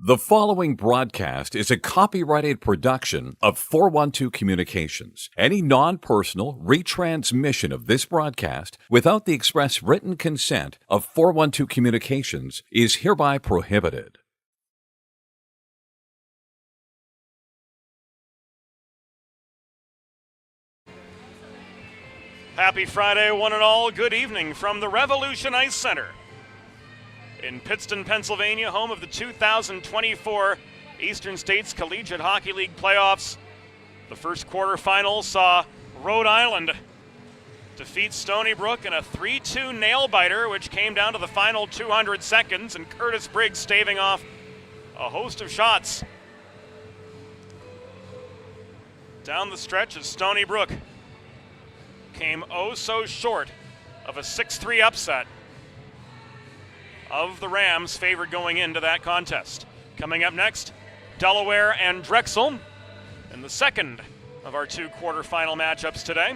The following broadcast is a copyrighted production of 412 Communications. Any non-personal retransmission of this broadcast without the express written consent of 412 Communications is hereby prohibited. Happy Friday, one and all. Good evening from the Revolution Ice Center in Pittston, Pennsylvania, home of the 2024 Eastern States Collegiate Hockey League playoffs. The first quarterfinal saw Rhode Island defeat Stony Brook in a 3-2 nail-biter, which came down to the final 200 seconds, and Curtis Briggs staving off a host of shots. Down the stretch as Stony Brook came oh so short of a 6-3 upset of the Rams, favored going into that contest. Coming up next, Delaware and Drexel in the second of our two quarterfinal matchups today.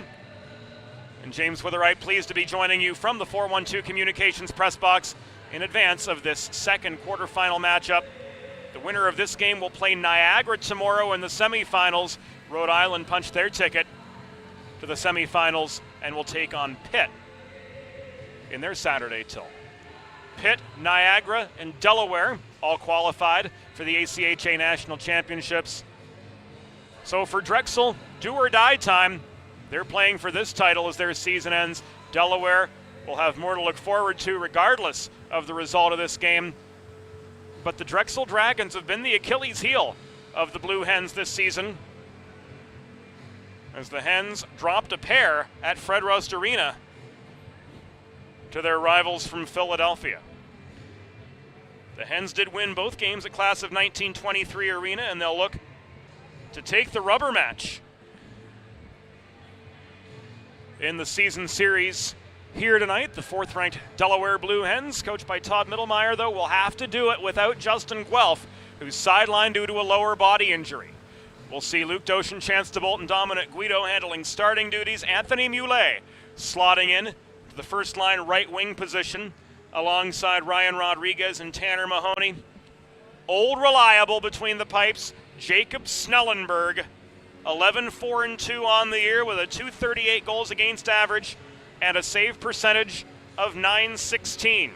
And James Witherite, pleased to be joining you from the 412 Communications press box in advance of this second quarterfinal matchup. The winner of this game will play Niagara tomorrow in the semifinals. Rhode Island punched their ticket to the semifinals and will take on Pitt in their Saturday tilt. Pitt, Niagara, and Delaware all qualified for the ACHA National Championships. So for Drexel, do or die time. They're playing for this title as their season ends. Delaware will have more to look forward to regardless of the result of this game. But the Drexel Dragons have been the Achilles heel of the Blue Hens this season, as the Hens dropped a pair at Fred Rust Arena to their rivals from Philadelphia. The Hens did win both games at Class of 1923 Arena, and they'll look to take the rubber match in the season series here tonight. The fourth-ranked Delaware Blue Hens, coached by Todd Mittelmeyer, though, will have to do it without Justin Guelph, who's sidelined due to a lower body injury. We'll see Luke Doshin, Chance DeBolt, and Dominic Guido handling starting duties. Anthony Muley slotting in to the first-line right-wing position alongside Ryan Rodriguez and Tanner Mahoney. Old reliable between the pipes, Jacob Snellenberg, 11-4-2 on the year with a .238 goals against average and a save percentage of .916.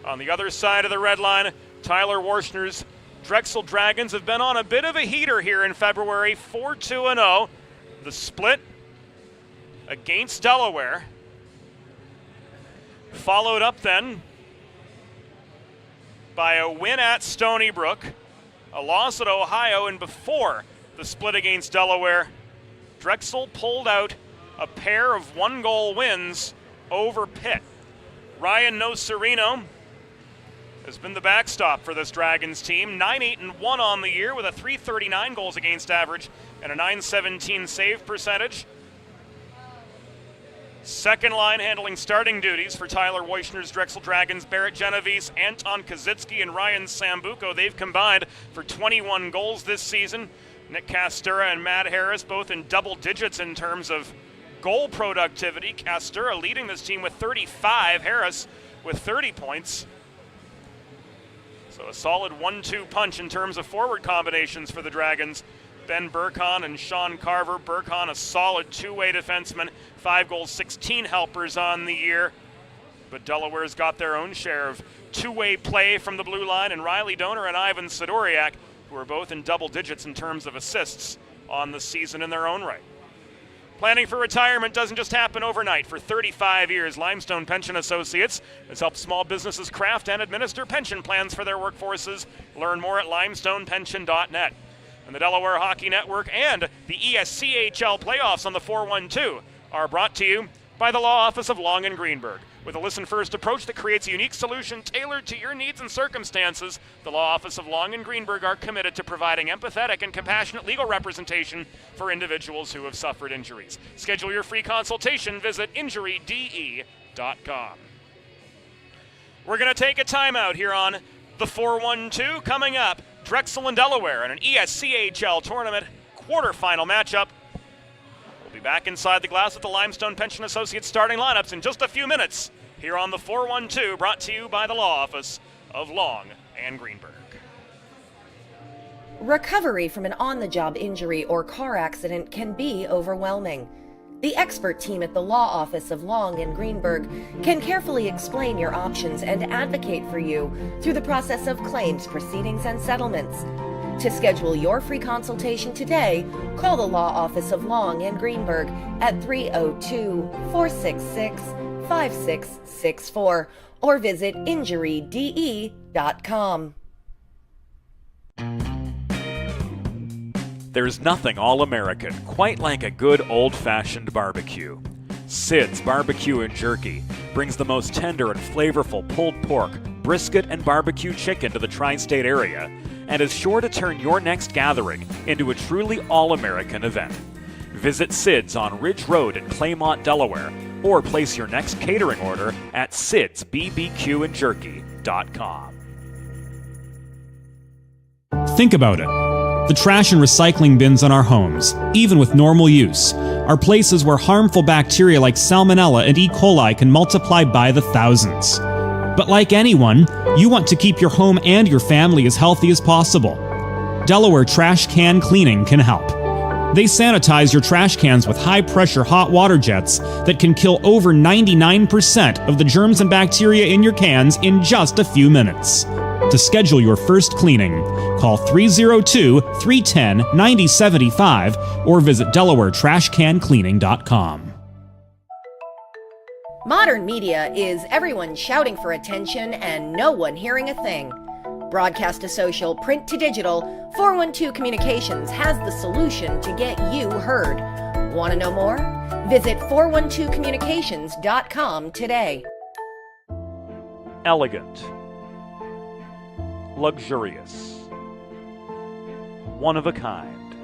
On the other side of the red line, Tyler Warshner's Drexel Dragons have been on a bit of a heater here in February, 4-2-0. The split against Delaware, followed up then by a win at Stony Brook, a loss at Ohio, and before the split against Delaware, Drexel pulled out a pair of one-goal wins over Pitt. Ryan Nocerino has been the backstop for this Dragons team. 9-8-1 on the year with a .339 goals against average and a .917 save percentage. Second line handling starting duties for Tyler Warshner's Drexel Dragons, Barrett Genovese, Anton Kazitsky, and Ryan Sambuco. They've combined for 21 goals this season. Nick Castura and Matt Harris both in double digits in terms of goal productivity. Castura leading this team with 35, Harris with 30 points. So a solid 1-2 punch in terms of forward combinations for the Dragons. Ben Burkhan and Sean Carver. Burkhan, a solid two-way defenseman, 5 goals, 16 helpers on the year. But Delaware's got their own share of two-way play from the blue line, and Riley Donor and Ivan Sidoriak, who are both in double digits in terms of assists on the season in their own right. Planning for retirement doesn't just happen overnight. For 35 years, Limestone Pension Associates has helped small businesses craft and administer pension plans for their workforces. Learn more at limestonepension.net. And the Delaware Hockey Network and the ESCHL playoffs on the 412 are brought to you by the Law Office of Long & Greenberg. With a listen-first approach that creates a unique solution tailored to your needs and circumstances, the Law Office of Long & Greenberg are committed to providing empathetic and compassionate legal representation for individuals who have suffered injuries. Schedule your free consultation. Visit injuryde.com. We're going to take a timeout here on the 412. Coming up, Drexel and Delaware in an ESCHL tournament quarterfinal matchup. We'll be back inside the glass with the Limestone Pension Associates starting lineups in just a few minutes here on the 412, brought to you by the Law Office of Long and Greenberg. Recovery from an on-the-job injury or car accident can be overwhelming. The expert team at the Law Office of Long and Greenberg can carefully explain your options and advocate for you through the process of claims, proceedings, and settlements. To schedule your free consultation today, call the Law Office of Long and Greenberg at 302-466-5664 or visit injuryde.com. There's nothing all-American quite like a good old-fashioned barbecue. Sid's Barbecue and Jerky brings the most tender and flavorful pulled pork, brisket, and barbecue chicken to the tri-state area and is sure to turn your next gathering into a truly all-American event. Visit Sid's on Ridge Road in Claymont, Delaware, or place your next catering order at sidsbbqandjerky.com. Think about it. The trash and recycling bins in our homes, even with normal use, are places where harmful bacteria like Salmonella and E. coli can multiply by the thousands. But like anyone, you want to keep your home and your family as healthy as possible. Delaware Trash Can Cleaning can help. They sanitize your trash cans with high-pressure hot water jets that can kill over 99% of the germs and bacteria in your cans in just a few minutes. To schedule your first cleaning, call 302-310-9075 or visit DelawareTrashCanCleaning.com. Modern media is everyone shouting for attention and no one hearing a thing. Broadcast to social, print to digital, 412 Communications has the solution to get you heard. Want to know more? Visit 412communications.com today. Elegant. Luxurious. One of a kind.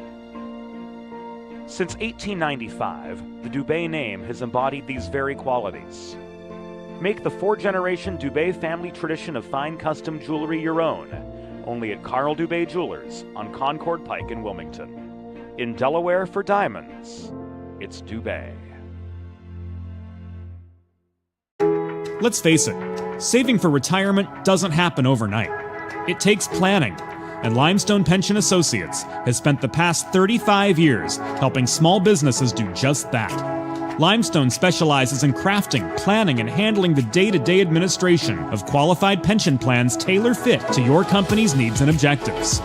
Since 1895, the Dubé name has embodied these very qualities. Make the four-generation Dubé family tradition of fine custom jewelry your own, only at Carl Dubé Jewelers on Concord Pike in Wilmington. In Delaware for diamonds, it's Dubé. Let's face it, saving for retirement doesn't happen overnight. It takes planning, and Limestone Pension Associates has spent the past 35 years helping small businesses do just that. Limestone specializes in crafting, planning, and handling the day-to-day administration of qualified pension plans tailor-fit to your company's needs and objectives.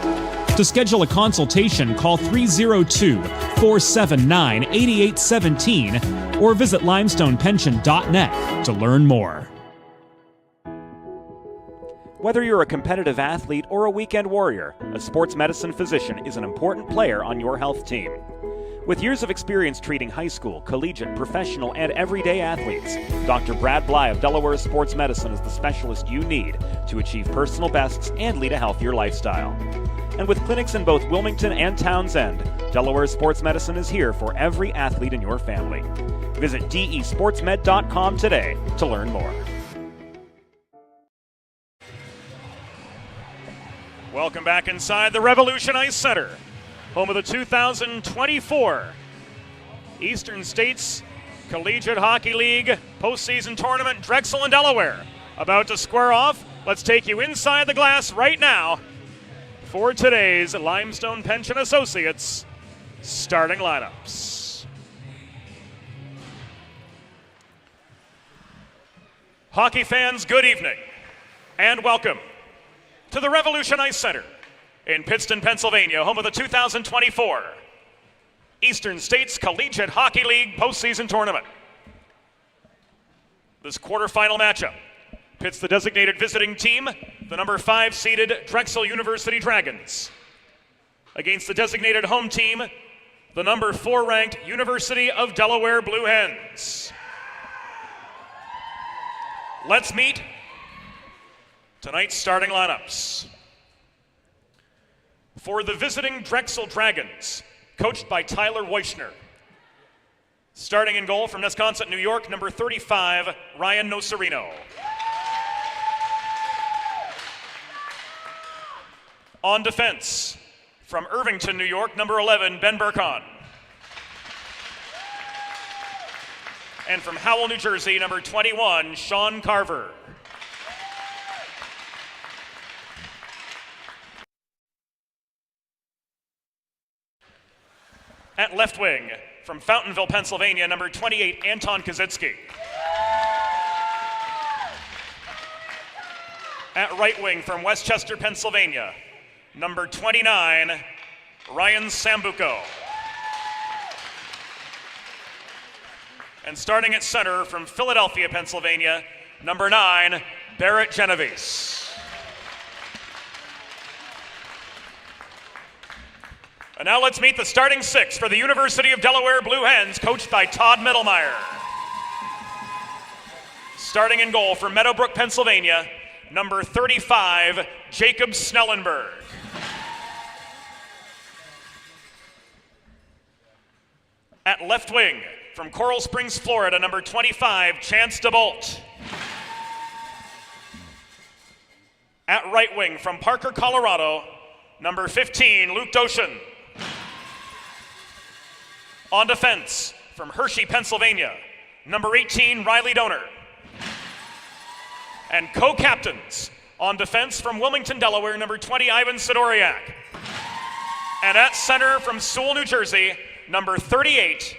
To schedule a consultation, call 302-479-8817 or visit limestonepension.net to learn more. Whether you're a competitive athlete or a weekend warrior, a sports medicine physician is an important player on your health team. With years of experience treating high school, collegiate, professional, and everyday athletes, Dr. Brad Bly of Delaware Sports Medicine is the specialist you need to achieve personal bests and lead a healthier lifestyle. And with clinics in both Wilmington and Townsend, Delaware Sports Medicine is here for every athlete in your family. Visit desportsmed.com today to learn more. Welcome back inside the Revolution Ice Center, home of the 2024 Eastern States Collegiate Hockey League postseason tournament. Drexel and Delaware about to square off. Let's take you inside the glass right now for today's Limestone Pension Associates starting lineups. Hockey fans, good evening and welcome to the Revolution Ice Center in Pittston, Pennsylvania, home of the 2024 Eastern States Collegiate Hockey League postseason tournament. This quarterfinal matchup pits the designated visiting team, the number 5 seeded Drexel University Dragons, against the designated home team, the number 4 ranked University of Delaware Blue Hens. Let's meet tonight's starting lineups. For the visiting Drexel Dragons, coached by Tyler Wojcner. Starting in goal from Nesconset, New York, number 35, Ryan Nocerino. On defense, from Irvington, New York, number 11, Ben Burkon. And from Howell, New Jersey, number 21, Sean Carver. At left wing, from Fountainville, Pennsylvania, number 28, Anton Kazitsky. At right wing, from Westchester, Pennsylvania, number 29, Ryan Sambuco. And starting at center, from Philadelphia, Pennsylvania, number 9, Barrett Genovese. And now let's meet the starting 6 for the University of Delaware Blue Hens, coached by Todd Mittelmeyer. Starting in goal from Meadowbrook, Pennsylvania, number 35, Jacob Snellenberg. At left wing, from Coral Springs, Florida, number 25, Chance DeBolt. At right wing, from Parker, Colorado, number 15, Luke Doshin. On defense, from Hershey, Pennsylvania, number 18, Riley Donor. And co-captains, on defense from Wilmington, Delaware, number 20, Ivan Sidoriak. And at center from Sewell, New Jersey, number 38,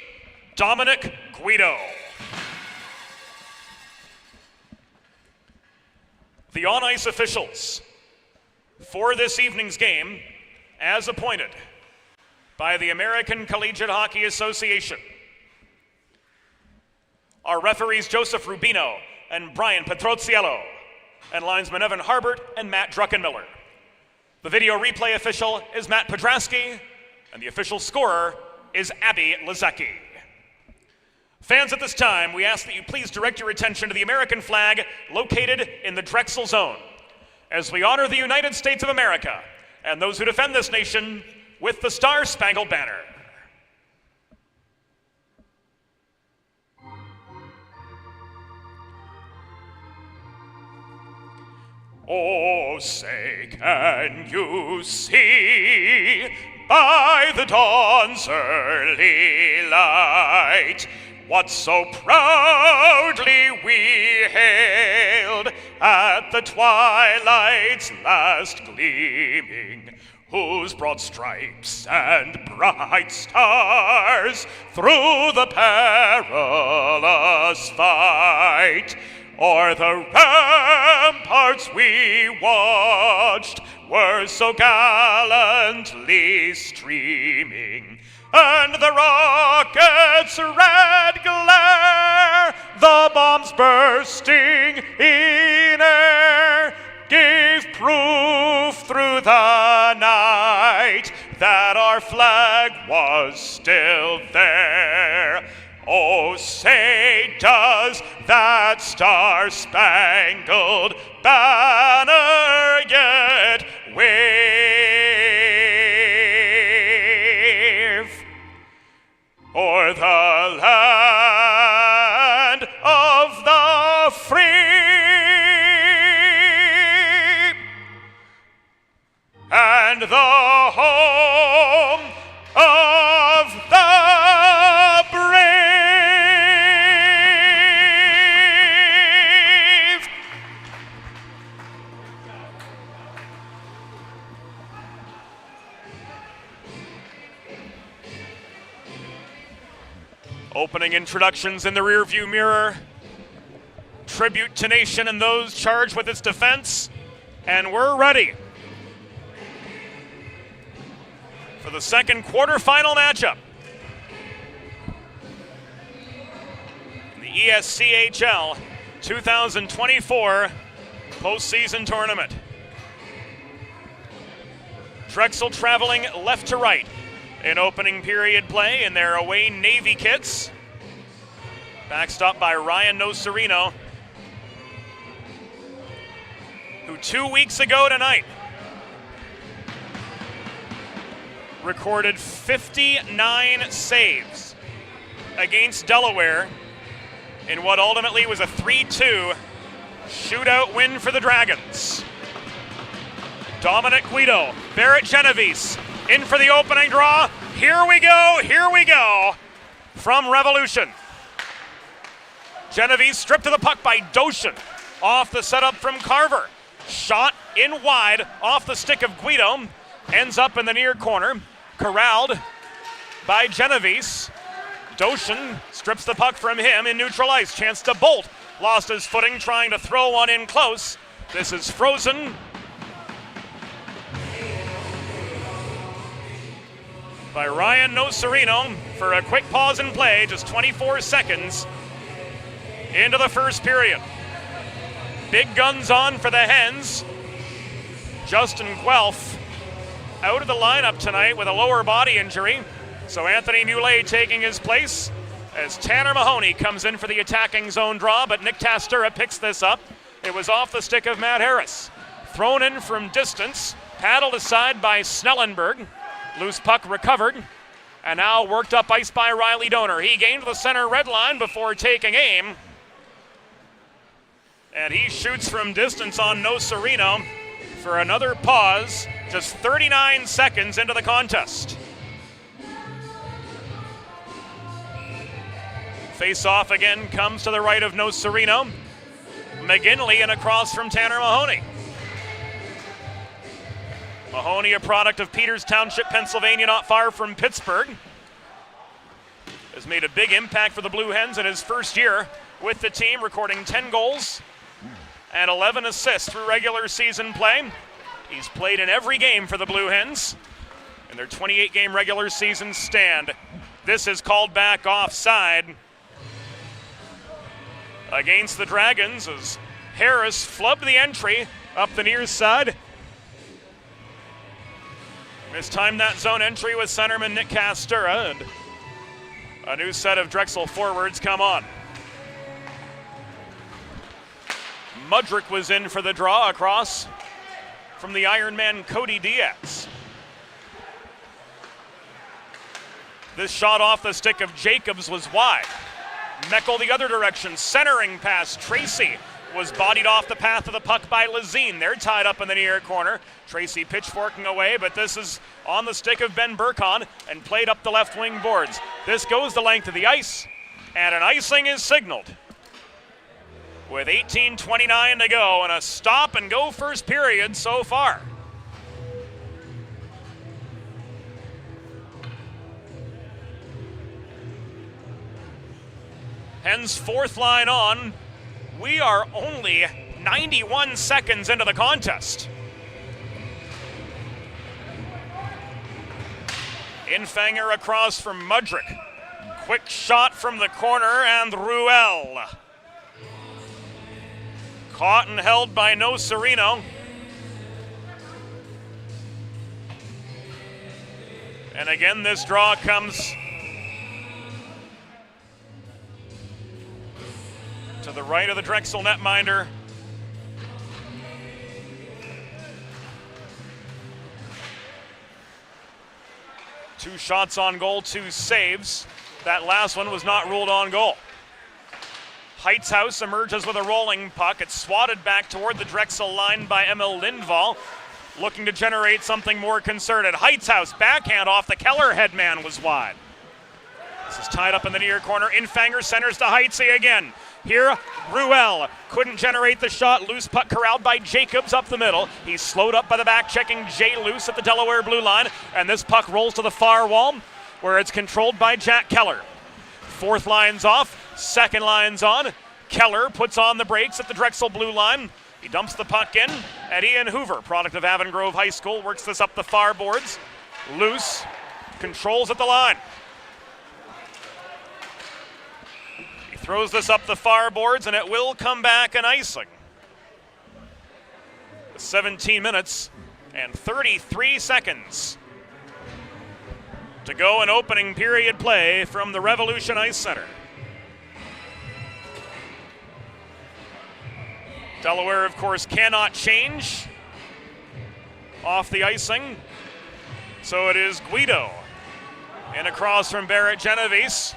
Dominic Guido. The on-ice officials for this evening's game, as appointed by the American Collegiate Hockey Association, are referees Joseph Rubino and Brian Petroziello, and linesmen Evan Harbert and Matt Druckenmiller. The video replay official is Matt Podrasky, and the official scorer is Abby Lazecki. Fans, at this time, we ask that you please direct your attention to the American flag located in the Drexel zone as we honor the United States of America and those who defend this nation with the Star-Spangled Banner. Oh, say, can you see by the dawn's early light what so proudly we hailed at the twilight's last gleaming, whose broad stripes and bright stars through the perilous fight o'er the ramparts we watched were so gallantly streaming, and the rocket's red glare, the bombs bursting in air, gave proof through the night that our flag was still there. Oh, say, does that star-spangled banner yet wave o'er the land of the free and the home of the brave? Opening introductions in the rearview mirror, tribute to nation and those charged with its defense, and we're ready for the second quarterfinal matchup in the ESCHL 2024 postseason tournament. Drexel traveling left to right in opening period play in their away Navy kits, backstopped by Ryan Nocerino, who 2 weeks ago tonight recorded 59 saves against Delaware in what ultimately was a 3-2 shootout win for the Dragons. Dominic Guido, Barrett Genovese in for the opening draw. Here we go from Revolution. Genovese stripped to the puck by Doshin. Off the setup from Carver. Shot in wide off the stick of Guido. Ends up in the near corner. Corralled by Genovese. Doshin strips the puck from him in neutral ice. Chance to bolt. Lost his footing trying to throw one in close. This is frozen by Ryan Nocerino for a quick pause in play, just 24 seconds into the first period. Big guns on for the Hens. Justin Guelph out of the lineup tonight with a lower body injury. So Anthony Newlay taking his place as Tanner Mahoney comes in for the attacking zone draw, but Nick Castura picks this up. It was off the stick of Matt Harris. Thrown in from distance, paddled aside by Snellenberg. Loose puck recovered, and now worked up ice by Riley Donor. He gained the center red line before taking aim. And he shoots from distance on Nocerino for another pause, just 39 seconds into the contest. Face-off again comes to the right of Nocerino. McGinley and across from Tanner Mahoney. Mahoney, a product of Peters Township, Pennsylvania, not far from Pittsburgh, has made a big impact for the Blue Hens in his first year with the team, recording 10 goals and 11 assists through regular season play. He's played in every game for the Blue Hens in their 28-game regular season stand. This is called back offside against the Dragons as Harris flubbed the entry up the near side. Mistimed that zone entry with centerman Nick Castura, and a new set of Drexel forwards come on. Mudrick was in for the draw across from the Ironman Cody Diaz. This shot off the stick of Jacobs was wide. Meckel the other direction, centering pass. Tracy was bodied off the path of the puck by Lazine. They're tied up in the near corner. Tracy pitchforking away, but this is on the stick of Ben Burkon and played up the left wing boards. This goes the length of the ice, and an icing is signaled. With 18:29 to go and a stop and go first period so far. Hens fourth line on. We are only 91 seconds into the contest. Infanger across from Mudrick. Quick shot from the corner and Ruel. Caught and held by Nocerino. And again, this draw comes to the right of the Drexel netminder. Two shots on goal, two saves. That last one was not ruled on goal. Heitzhaus emerges with a rolling puck. It's swatted back toward the Drexel line by Emil Lindvall, looking to generate something more concerted. Heitzhaus backhand off the Keller headman was wide. This is tied up in the near corner. Infanger centers to Heitze again. Here, Ruel couldn't generate the shot. Loose puck corralled by Jacobs up the middle. He's slowed up by the back checking Jay Luce at the Delaware blue line. And this puck rolls to the far wall where it's controlled by Jack Keller. Fourth line's off, second line's on. Keller puts on the brakes at the Drexel blue line. He dumps the puck in, and Ian Hoover, product of Avon Grove High School, works this up the far boards. Luce controls at the line. He throws this up the far boards, and it will come back an icing. 17 minutes and 33 seconds to go in opening period play from the Revolution Ice Center. Delaware, of course, cannot change off the icing. So it is Guido in across from Barrett Genovese.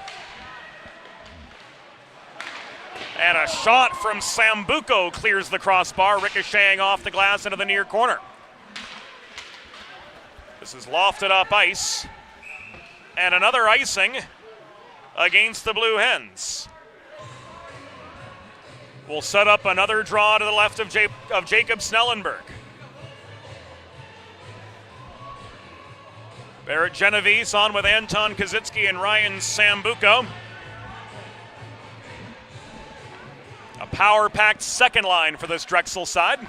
And a shot from Sambuco clears the crossbar, ricocheting off the glass into the near corner. This is lofted up ice. And another icing against the Blue Hens. We'll set up another draw to the left of Jacob Snellenberg. Barrett Genovese on with Anton Kozycki and Ryan Sambuco. A power-packed second line for this Drexel side.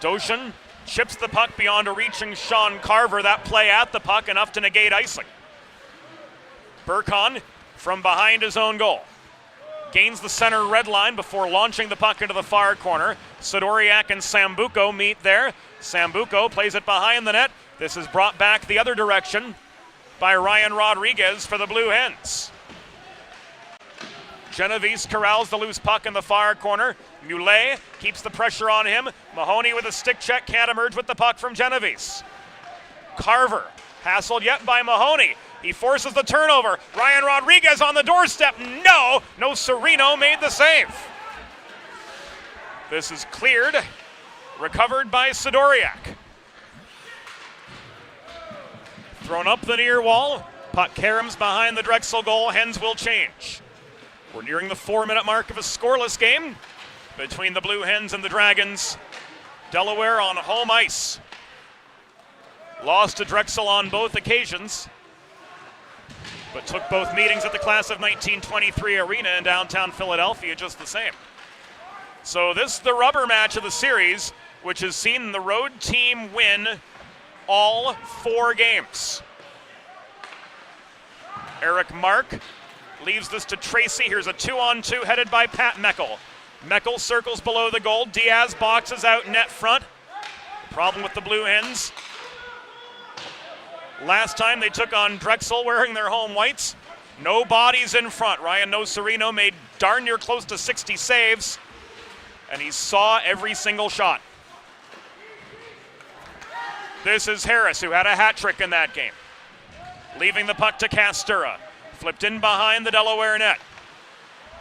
Doshin chips the puck beyond a reaching Sean Carver. That play at the puck, enough to negate icing. Burkon from behind his own goal. Gains the center red line before launching the puck into the far corner. Sidoriak and Sambuco meet there. Sambuco plays it behind the net. This is brought back the other direction by Ryan Rodriguez for the Blue Hens. Genovese corrals the loose puck in the far corner. Mullet keeps the pressure on him. Mahoney with a stick check, can't emerge with the puck from Genovese. Carver, hassled yet by Mahoney. He forces the turnover. Ryan Rodriguez on the doorstep. No Serino made the save. This is cleared, recovered by Sidoriak. Thrown up the near wall. Puck caroms behind the Drexel goal. Hens will change. We're nearing the 4-minute mark of a scoreless game between the Blue Hens and the Dragons. Delaware on home ice. Lost to Drexel on both occasions, but took both meetings at the class of 1923 arena in downtown Philadelphia just the same. So this is the rubber match of the series, which has seen the road team win all 4 games. Eric Mark leaves this to Tracy. Here's a 2-on-2 headed by Pat Meckel. Meckel circles below the goal. Diaz boxes out net front. Problem with the Blue Hens. Last time they took on Drexel wearing their home whites. No bodies in front. Ryan Serino made darn near close to 60 saves, and he saw every single shot. This is Harris, who had a hat trick in that game. Leaving the puck to Castura. Flipped in behind the Delaware net.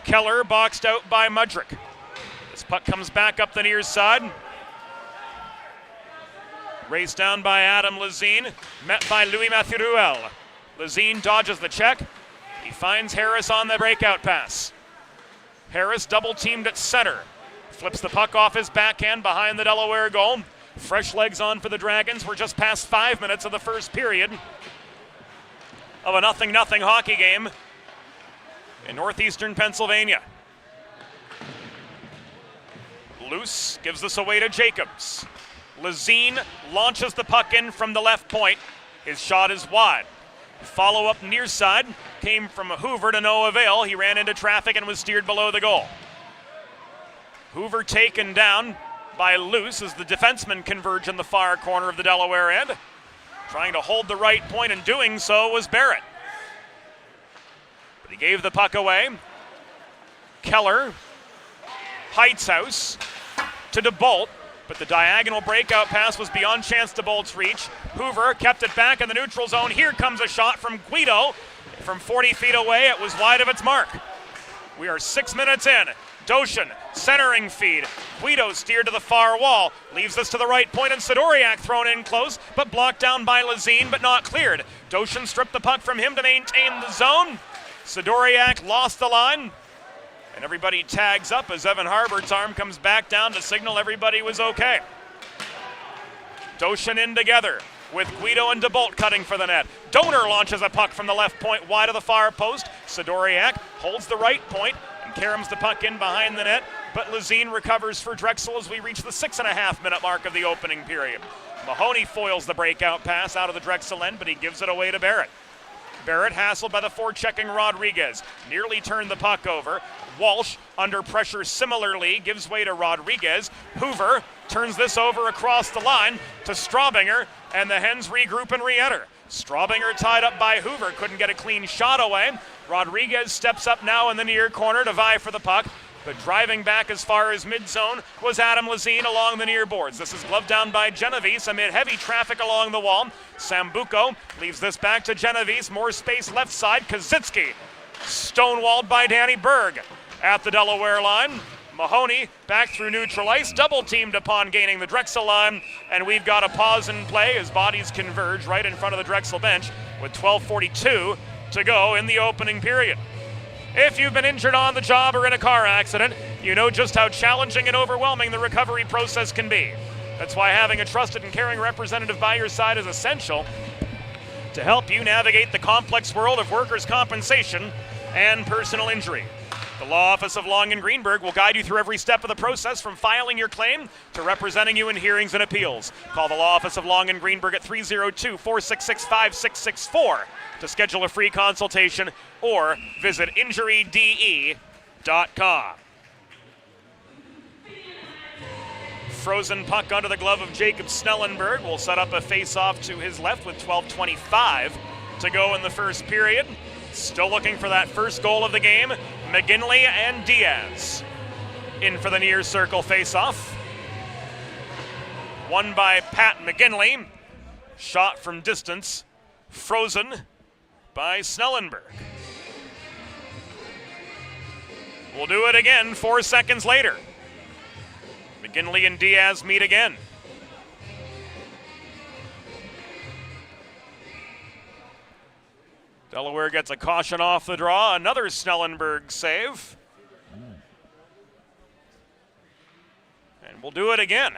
Keller boxed out by Mudrick. This puck comes back up the near side. Raced down by Adam Lazine, met by Louis Mathuruel. Lazine dodges the check. He finds Harris on the breakout pass. Harris double teamed at center. Flips the puck off his backhand behind the Delaware goal. Fresh legs on for the Dragons. We're just past 5 minutes of the first period of a 0-0 hockey game in northeastern Pennsylvania. Loose gives this away to Jacobs. Lazine launches the puck in from the left point. His shot is wide. Follow-up near side came from Hoover to no avail. He ran into traffic and was steered below the goal. Hoover taken down by Luce as the defensemen converge in the far corner of the Delaware end. Trying to hold the right point, and doing so was Barrett. But he gave the puck away. Keller, Heitzhaus to DeBolt, but the diagonal breakout pass was beyond Chance DeBolt's reach. Hoover kept it back in the neutral zone. Here comes a shot from Guido. From 40 feet away, it was wide of its mark. We are 6 minutes in. Doshin, centering feed. Guido steered to the far wall. Leaves this to the right point, and Sidoriak thrown in close, but blocked down by Lazine, but not cleared. Doshin stripped the puck from him to maintain the zone. Sidoriak lost the line, and everybody tags up as Evan Harbert's arm comes back down to signal everybody was okay. Doshin in together with Guido and DeBolt cutting for the net. Donor launches a puck from the left point wide of the far post. Sidoriak holds the right point and caroms the puck in behind the net, but Lazine recovers for Drexel as we reach the 6.5-minute mark of the opening period. Mahoney foils the breakout pass out of the Drexel end, but he gives it away to Barrett. Barrett hassled by the forechecking Rodriguez. Nearly turned the puck over. Walsh, under pressure similarly, gives way to Rodriguez. Hoover turns this over across the line to Straubinger, and the Hens regroup and re-enter. Straubinger tied up by Hoover, couldn't get a clean shot away. Rodriguez steps up now in the near corner to vie for the puck, but driving back as far as mid-zone was Adam Lazine along the near boards. This is gloved down by Genovese amid heavy traffic along the wall. Sambuco leaves this back to Genovese, more space left side. Kozycki stonewalled by Danny Berg at the Delaware line. Mahoney back through neutral ice, double teamed upon gaining the Drexel line, and we've got a pause in play as bodies converge right in front of the Drexel bench with 12:42 to go in the opening period. If you've been injured on the job or in a car accident, you know just how challenging and overwhelming the recovery process can be. That's why having a trusted and caring representative by your side is essential to help you navigate the complex world of workers' compensation and personal injury. The Law Office of Long and Greenberg will guide you through every step of the process, from filing your claim to representing you in hearings and appeals. Call the Law Office of Long and Greenberg at 302-466-5664 to schedule a free consultation, or visit injuryde.com. Frozen puck under the glove of Jacob Snellenberg will set up a face-off to his left with 12:25 to go in the first period. Still looking for that first goal of the game. McGinley and Diaz in for the near circle face-off. Won by Pat McGinley. Shot from distance. Frozen by Snellenberg. We'll do it again 4 seconds later. McGinley and Diaz meet again. Delaware gets a caution off the draw. Another Snellenberg save. And we'll do it again.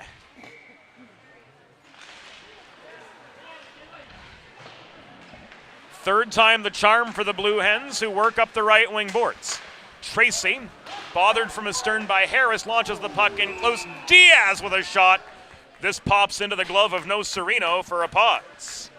Third time the charm for the Blue Hens, who work up the right wing boards. Tracy, bothered from astern by Harris, launches the puck in close. Diaz with a shot. This pops into the glove of No Sereno for a pause.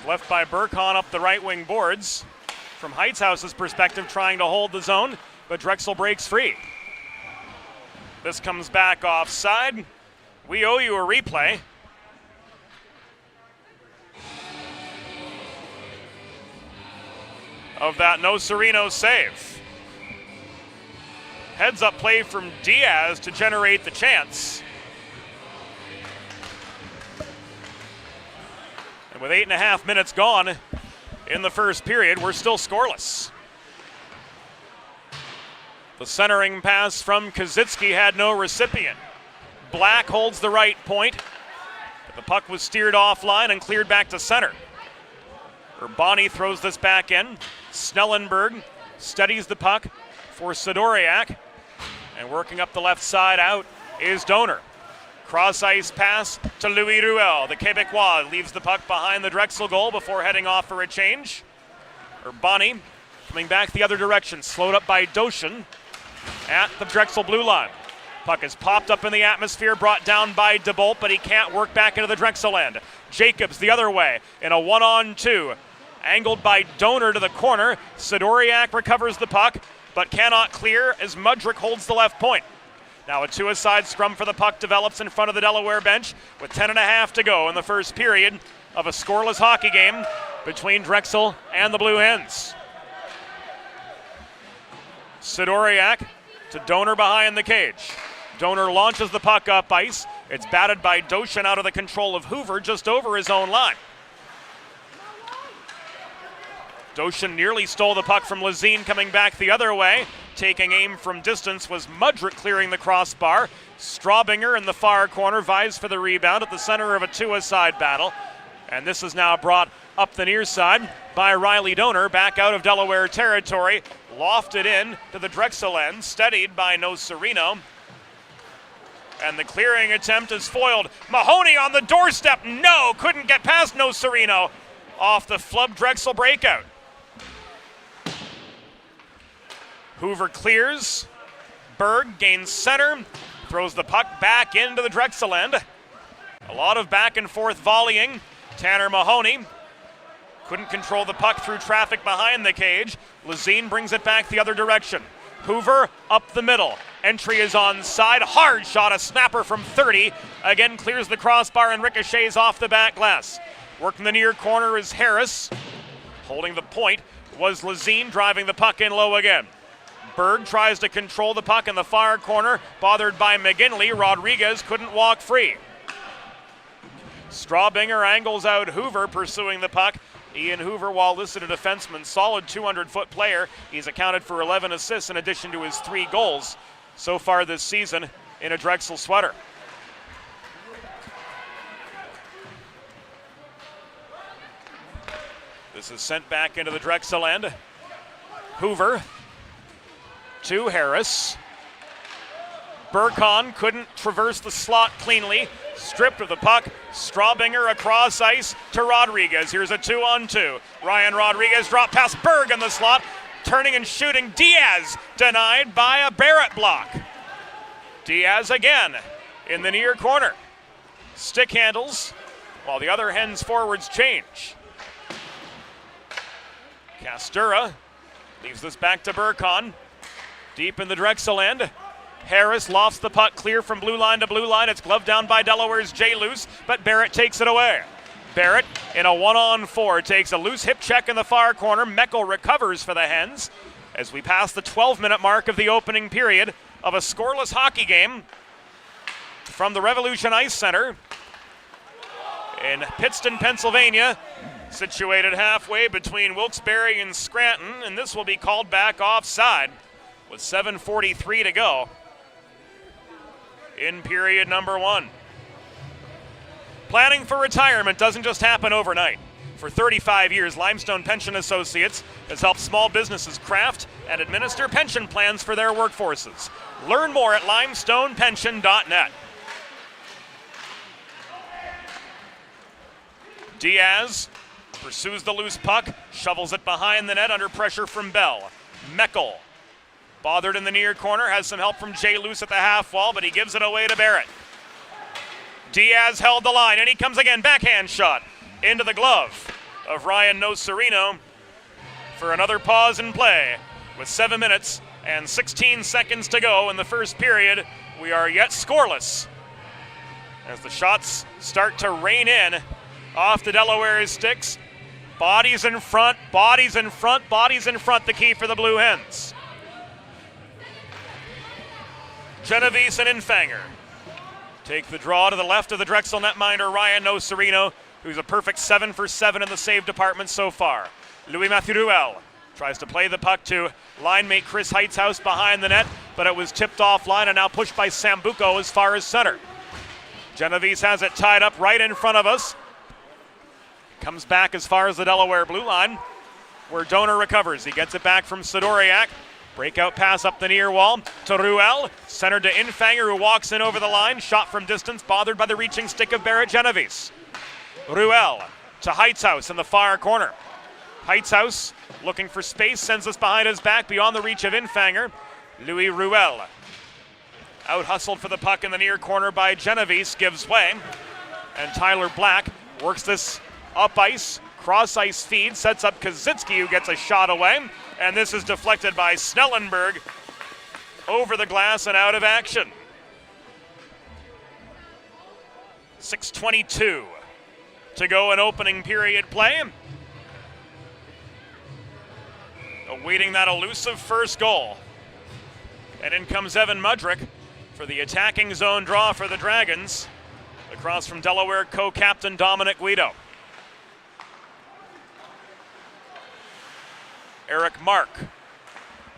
Left by Burkhan up the right wing boards. From Heighthouse's perspective, trying to hold the zone, but Drexel breaks free. This comes back offside. We owe you a replay. Of that No Sereno save. Heads up play from Diaz to generate the chance. With 8.5 minutes gone in the first period, we're still scoreless. The centering pass from Kazitsky had no recipient. Black holds the right point, but the puck was steered offline and cleared back to center. Urbani throws this back in. Snellenberg steadies the puck for Sidoriak, and working up the left side out is Donor. Cross-ice pass to Louis Ruel. The Quebecois leaves the puck behind the Drexel goal before heading off for a change. Urbani coming back the other direction, slowed up by Doshin at the Drexel blue line. Puck is popped up in the atmosphere, brought down by DeBolt, but he can't work back into the Drexel end. Jacobs the other way in a 1-on-2. Angled by Donor to the corner. Sidoriak recovers the puck, but cannot clear as Mudrick holds the left point. Now a two-a-side scrum for the puck develops in front of the Delaware bench with 10.5 to go in the first period of a scoreless hockey game between Drexel and the Blue Hens. Sidoriak to Donor behind the cage. Donor launches the puck up ice. It's batted by Doshin out of the control of Hoover just over his own line. Doshin nearly stole the puck from Lazine coming back the other way. Taking aim from distance was Mudrick clearing the crossbar. Straubinger in the far corner vies for the rebound at the center of a two-a-side battle. And this is now brought up the near side by Riley Donor, back out of Delaware territory. Lofted in to the Drexel end, steadied by No Sereno. And the clearing attempt is foiled. Mahoney on the doorstep. No, couldn't get past No Sereno. Off the flub Drexel breakout. Hoover clears. Berg gains center. Throws the puck back into the Drexel end. A lot of back and forth volleying. Tanner Mahoney couldn't control the puck through traffic behind the cage. Lazine brings it back the other direction. Hoover up the middle. Entry is onside. Hard shot, a snapper from 30. Again clears the crossbar and ricochets off the back glass. Working the near corner is Harris. Holding the point was Lazine, driving the puck in low again. Berg tries to control the puck in the far corner. Bothered by McGinley. Rodriguez couldn't walk free. Strawbinger angles out Hoover pursuing the puck. Ian Hoover, while listed a defenseman, solid 200-foot player. He's accounted for 11 assists in addition to his 3 goals so far this season in a Drexel sweater. This is sent back into the Drexel end. Hoover to Harris. Burkon couldn't traverse the slot cleanly. Stripped of the puck. Strawbinger across ice to Rodriguez. Here's a 2-on-2. Ryan Rodriguez drop past Berg in the slot. Turning and shooting. Diaz denied by a Barrett block. Diaz again in the near corner. Stick handles while the other Hens forwards change. Castura leaves this back to Burkon. Deep in the Drexel end. Harris lofts the puck clear from blue line to blue line. It's gloved down by Delaware's Jay Luce, but Barrett takes it away. Barrett in a 1-on-4 takes a loose hip check in the far corner. Meckel recovers for the Hens as we pass the 12-minute mark of the opening period of a scoreless hockey game from the Revolution Ice Center in Pittston, Pennsylvania, situated halfway between Wilkes-Barre and Scranton, and this will be called back offside with 7:43 to go in period number 1. Planning for retirement doesn't just happen overnight. For 35 years, Limestone Pension Associates has helped small businesses craft and administer pension plans for their workforces. Learn more at limestonepension.net. Diaz pursues the loose puck, shovels it behind the net under pressure from Bell. Meckel, bothered in the near corner, has some help from Jay Luce at the half wall, but he gives it away to Barrett. Diaz held the line, and he comes again, backhand shot into the glove of Ryan Nocerino for another pause in play. With 7 minutes and 16 seconds to go in the first period, we are yet scoreless as the shots start to rain in off the Delaware's sticks. Bodies in front, bodies in front, bodies in front, the key for the Blue Hens. Genovese and Infanger take the draw to the left of the Drexel netminder, Ryan Nocerino, who's a perfect 7 for 7 in the save department so far. Louis-Mathieu Ruel tries to play the puck to line mate Chris Heightshouse behind the net, but it was tipped offline and now pushed by Sambuco as far as center. Genovese has it tied up right in front of us. Comes back as far as the Delaware blue line, where Donor recovers. He gets it back from Sidoriak. Breakout pass up the near wall to Ruel. Centered to Infanger, who walks in over the line. Shot from distance, bothered by the reaching stick of Barrett Genovese. Ruel to Heightshouse in the far corner. Heightshouse looking for space, sends us behind his back beyond the reach of Infanger. Louis Ruel out hustled for the puck in the near corner by Genovese, gives way. And Tyler Black works this up ice, cross ice feed, sets up Kaczynski, who gets a shot away. And this is deflected by Snellenberg over the glass and out of action. 6:22 to go in opening period play. Awaiting that elusive first goal. And in comes Evan Mudrick for the attacking zone draw for the Dragons, across from Delaware co-captain Dominic Guido. Eric Mark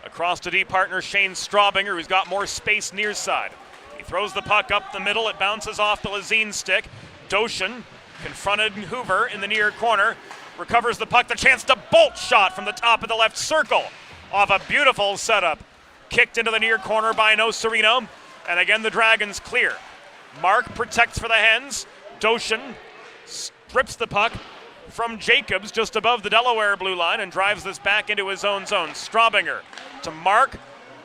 across to D partner Shane Strawbinger, who's got more space near side. He throws the puck up the middle. It bounces off the Lazine stick. Doshin confronted Hoover in the near corner. Recovers the puck. The chance to bolt shot from the top of the left circle off a beautiful setup. Kicked into the near corner by Nocerino. And again, the Dragons clear. Mark protects for the Hens. Doshin strips the puck from Jacobs just above the Delaware blue line and drives this back into his own zone. Strawbinger to Mark.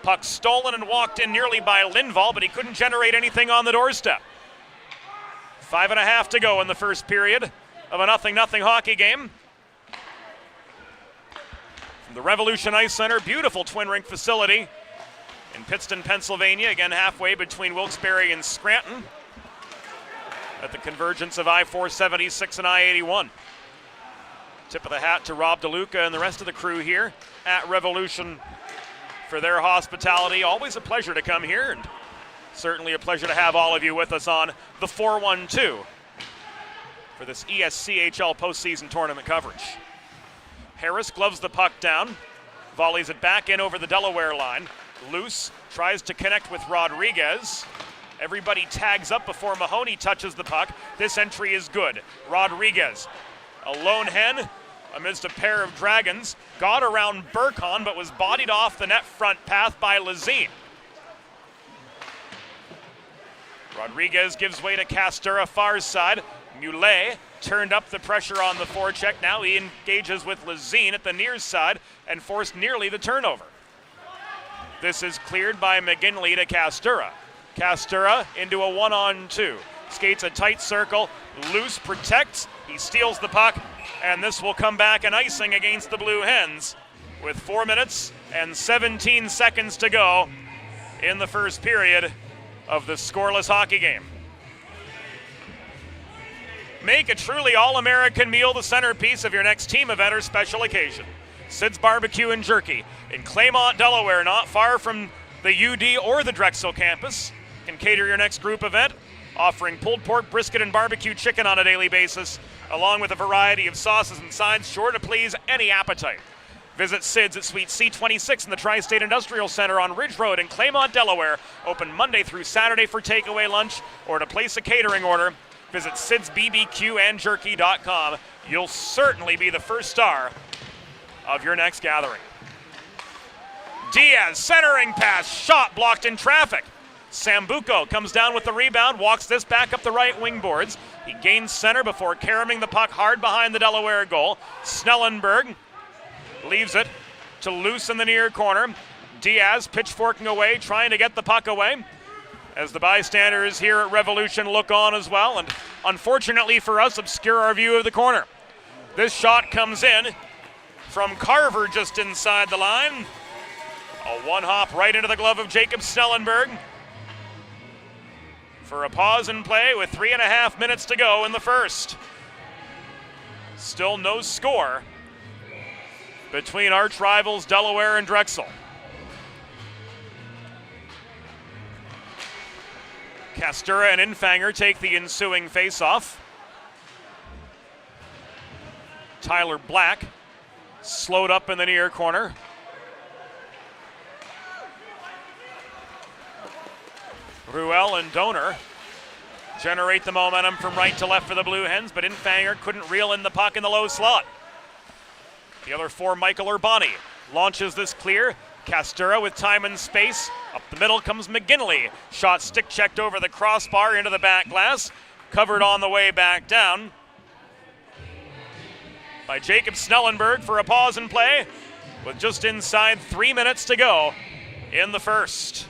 Puck stolen and walked in nearly by Lindvall, but he couldn't generate anything on the doorstep. 5.5 to go in the first period of a 0-0 hockey game. From the Revolution Ice Center, beautiful twin rink facility in Pittston, Pennsylvania, again halfway between Wilkes-Barre and Scranton, at the convergence of I-476 and I-81. Tip of the hat to Rob DeLuca and the rest of the crew here at Revolution for their hospitality. Always a pleasure to come here, and certainly a pleasure to have all of you with us on the 412 for this ESCHL postseason tournament coverage. Harris gloves the puck down, volleys it back in over the Delaware line. Loose, tries to connect with Rodriguez. Everybody tags up before Mahoney touches the puck. This entry is good. Rodriguez, a lone hen amidst a pair of Dragons, got around Burkhan but was bodied off the net front path by Lazine. Rodriguez gives way to Castura, far side. Muley turned up the pressure on the forecheck. Now he engages with Lazine at the near side and forced nearly the turnover. This is cleared by McGinley to Castura. Castura into a 1-on-2. Skates a tight circle. Loose protects. He steals the puck, and this will come back an icing against the Blue Hens with 4 minutes and 17 seconds to go in the first period of the scoreless hockey game. Make a truly all-American meal the centerpiece of your next team event or special occasion. Sid's Barbecue and Jerky in Claymont, Delaware, not far from the UD or the Drexel campus. Can cater your next group event, offering pulled pork, brisket, and barbecue chicken on a daily basis, along with a variety of sauces and sides sure to please any appetite. Visit Sid's at Suite C26 in the Tri-State Industrial Center on Ridge Road in Claymont, Delaware. Open Monday through Saturday for takeaway lunch, or to place a catering order, visit sidsbbqandjerky.com. You'll certainly be the first star of your next gathering. Diaz, centering pass, shot blocked in traffic. Sambuco comes down with the rebound, walks this back up the right wing boards. He gains center before carrying the puck hard behind the Delaware goal. Snellenberg leaves it to Loose in the near corner. Diaz pitchforking away, trying to get the puck away, as the bystanders here at Revolution look on as well, and unfortunately for us, obscure our view of the corner. This shot comes in from Carver just inside the line. A one-hop right into the glove of Jacob Snellenberg for a pause in play with 3.5 minutes to go in the first. Still no score between arch rivals Delaware and Drexel. Castura and Infanger take the ensuing face-off. Tyler Black slowed up in the near corner. Ruel and Donor generate the momentum from right to left for the Blue Hens, but Infanger couldn't reel in the puck in the low slot. The other for Michael Urbani launches this clear. Castura with time and space. Up the middle comes McGinley. Shot stick checked over the crossbar into the back glass. Covered on the way back down by Jacob Snellenberg for a pause in play with just inside 3 minutes to go in the first.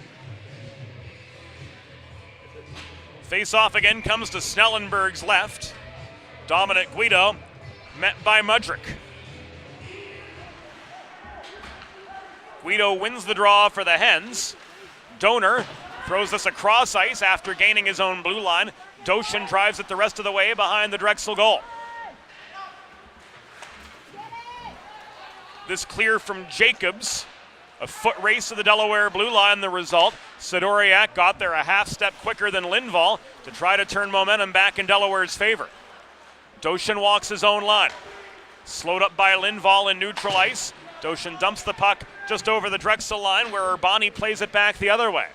Face-off again comes to Snellenberg's left. Dominic Guido met by Mudrick. Guido wins the draw for the Hens. Donor throws this across ice after gaining his own blue line. Doshin drives it the rest of the way behind the Drexel goal. This clear from Jacobs. A foot race to the Delaware blue line, the result. Sidoriak got there a half step quicker than Lindvall to try to turn momentum back in Delaware's favor. Doshin walks his own line. Slowed up by Lindvall in neutral ice. Doshin dumps the puck just over the Drexel line where Urbani plays it back the other way.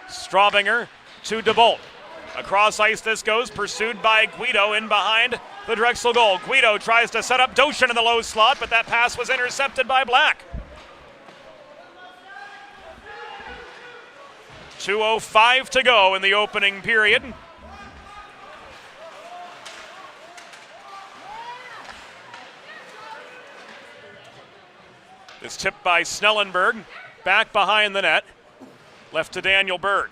Straubinger to DeBolt. Across ice this goes, pursued by Guido in behind the Drexel goal. Guido tries to set up Doshin in the low slot, but that pass was intercepted by Black. 2:05 to go in the opening period. It's tipped by Snellenberg, back behind the net, left to Daniel Berg.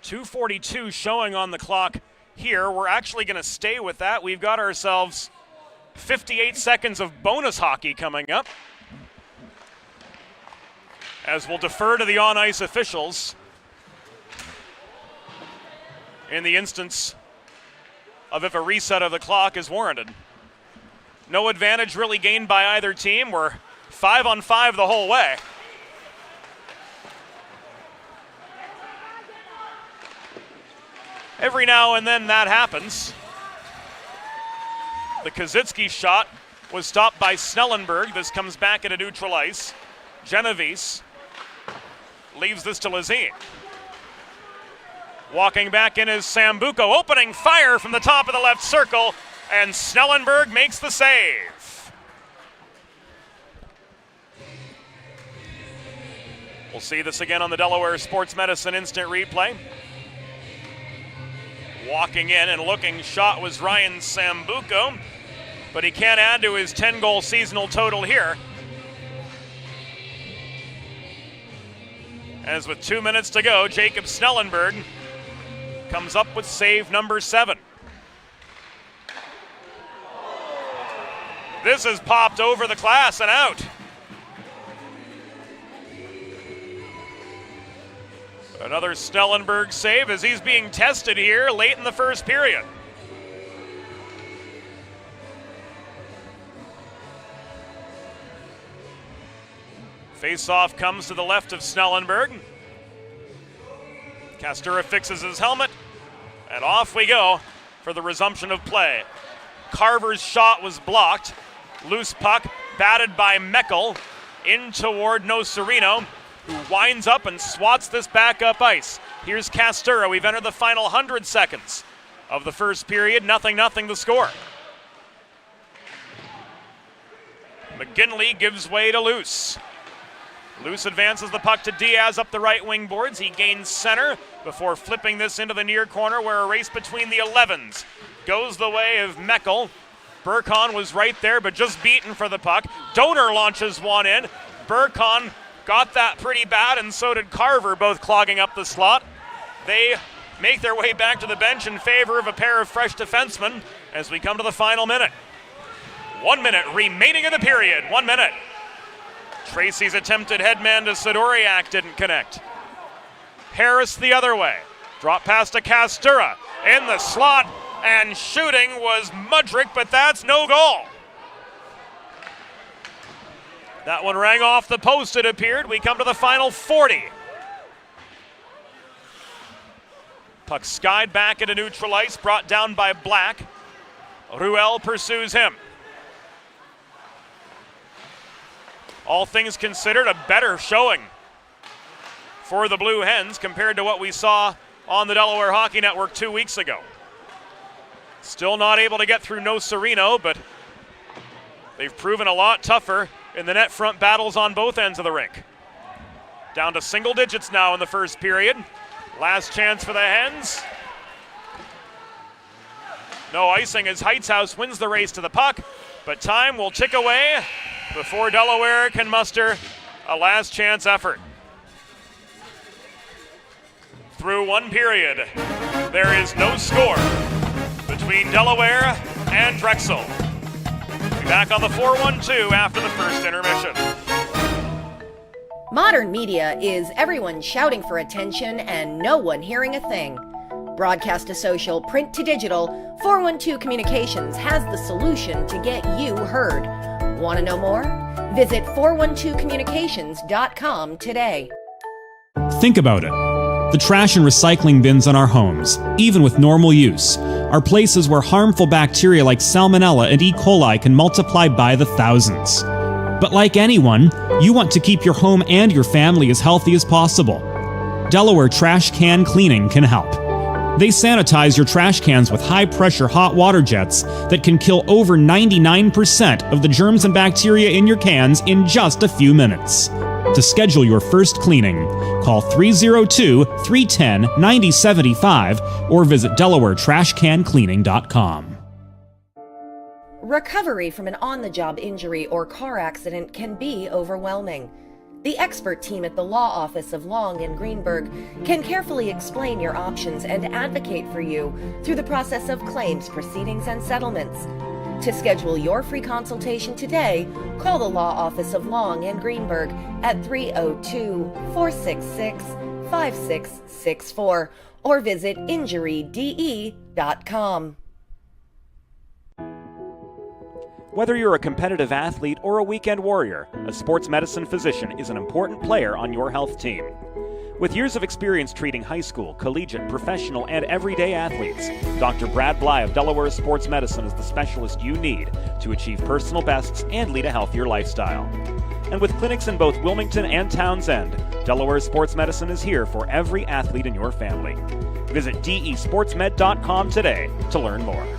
2:42 showing on the clock here. We're actually going to stay with that. We've got ourselves 58 seconds of bonus hockey coming up, as we'll defer to the on-ice officials in the instance of if a reset of the clock is warranted. No advantage really gained by either team. We're 5-on-5 the whole way. Every now and then that happens. The Kozycki shot was stopped by Snellenberg. This comes back into neutral ice. Genovese leaves this to Lazine. Walking back in is Sambuco, opening fire from the top of the left circle, and Snellenberg makes the save. We'll see this again on the Delaware Sports Medicine instant replay. Walking in and looking shot was Ryan Sambuco, but he can't add to his 10-goal seasonal total here. As with 2 minutes to go, Jacob Snellenberg comes up with save number 7. This is popped over the glass and out. Another Snellenberg save as he's being tested here late in the first period. Face-off comes to the left of Snellenberg. Castura fixes his helmet, and off we go for the resumption of play. Carver's shot was blocked. Loose puck, batted by Meckel, in toward Nocerino, who winds up and swats this back up ice. Here's Castura. We've entered the final 100 seconds of the first period. 0-0 the score. McGinley gives way to Luce. Luce advances the puck to Diaz up the right wing boards. He gains center before flipping this into the near corner, where a race between the 11s goes the way of Meckel. Burkon was right there, but just beaten for the puck. Donor launches one in. Burkon got that pretty bad, and so did Carver, both clogging up the slot. They make their way back to the bench in favor of a pair of fresh defensemen as we come to the final minute. 1 minute remaining in the period. 1 minute. Tracy's attempted headman to Sidoriak didn't connect. Harris the other way. Drop pass to Castura. In the slot, and shooting was Mudrick, but that's no goal. That one rang off the post, it appeared. We come to the final 40. Puck skied back into neutral ice, brought down by Black. Ruel pursues him. All things considered, a better showing for the Blue Hens compared to what we saw on the Delaware Hockey Network 2 weeks ago. Still not able to get through Nocerino, but they've proven a lot tougher in the net front battles on both ends of the rink. Down to single digits now in the first period. Last chance for the Hens. No icing as Heitzhaus wins the race to the puck, but time will tick away before Delaware can muster a last chance effort. Through one period, there is no score between Delaware and Drexel. Be back on the 412 after the first intermission. Modern media is everyone shouting for attention and no one hearing a thing. Broadcast to social, print to digital, 412 Communications has the solution to get you heard. Want to know more? Visit 412communications.com today. Think about it. The trash and recycling bins in our homes, even with normal use, are places where harmful bacteria like Salmonella and E. coli can multiply by the thousands. But like anyone, you want to keep your home and your family as healthy as possible. Delaware Trash Can Cleaning can help. They sanitize your trash cans with high-pressure hot water jets that can kill over 99% of the germs and bacteria in your cans in just a few minutes. To schedule your first cleaning, call 302-310-9075 or visit DelawareTrashCanCleaning.com. Recovery from an on-the-job injury or car accident can be overwhelming. The expert team at the law office of Long and Greenberg can carefully explain your options and advocate for you through the process of claims, proceedings, and settlements. To schedule your free consultation today, call the law office of Long and Greenberg at 302-466-5664 or visit injuryde.com. Whether you're a competitive athlete or a weekend warrior, a sports medicine physician is an important player on your health team. With years of experience treating high school, collegiate, professional, and everyday athletes, Dr. Brad Bly of Delaware Sports Medicine is the specialist you need to achieve personal bests and lead a healthier lifestyle. And with clinics in both Wilmington and Townsend, Delaware Sports Medicine is here for every athlete in your family. Visit desportsmed.com today to learn more.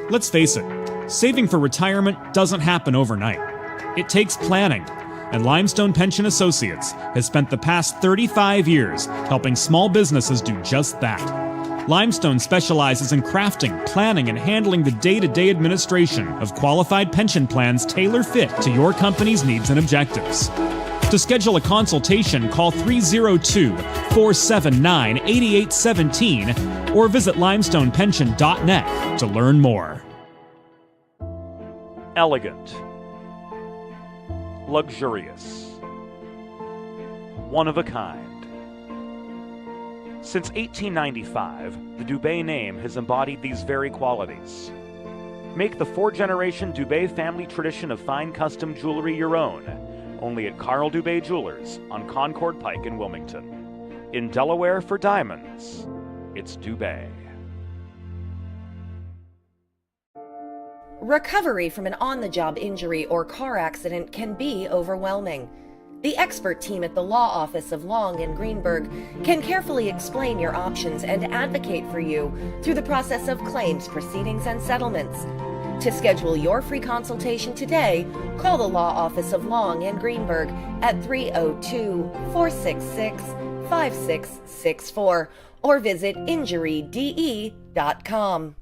Let's face it, saving for retirement doesn't happen overnight. It takes planning, and Limestone Pension Associates has spent the past 35 years helping small businesses do just that. Limestone specializes in crafting, planning, and handling the day-to-day administration of qualified pension plans tailor-fit to your company's needs and objectives. To schedule a consultation, call 302-479-8817 or visit limestonepension.net to learn more. Elegant. Luxurious. One of a kind. Since 1895, the Dubé name has embodied these very qualities. Make the four-generation Dubé family tradition of fine custom jewelry your own, only at Carl Dubé Jewelers on Concord Pike in Wilmington. In Delaware for diamonds, it's Dubé. Recovery from an on-the-job injury or car accident can be overwhelming. The expert team at the law office of Long and Greenberg can carefully explain your options and advocate for you through the process of claims, proceedings, and settlements. To schedule your free consultation today, call the law office of Long and Greenberg at 302-466-5664 or visit injuryde.com.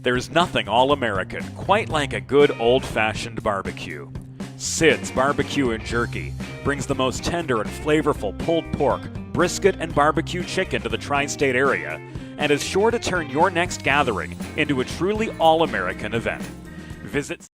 There's nothing all-American quite like a good old-fashioned barbecue. Sid's Barbecue and Jerky brings the most tender and flavorful pulled pork, brisket, and barbecue chicken to the tri-state area and is sure to turn your next gathering into a truly all-American event. Visit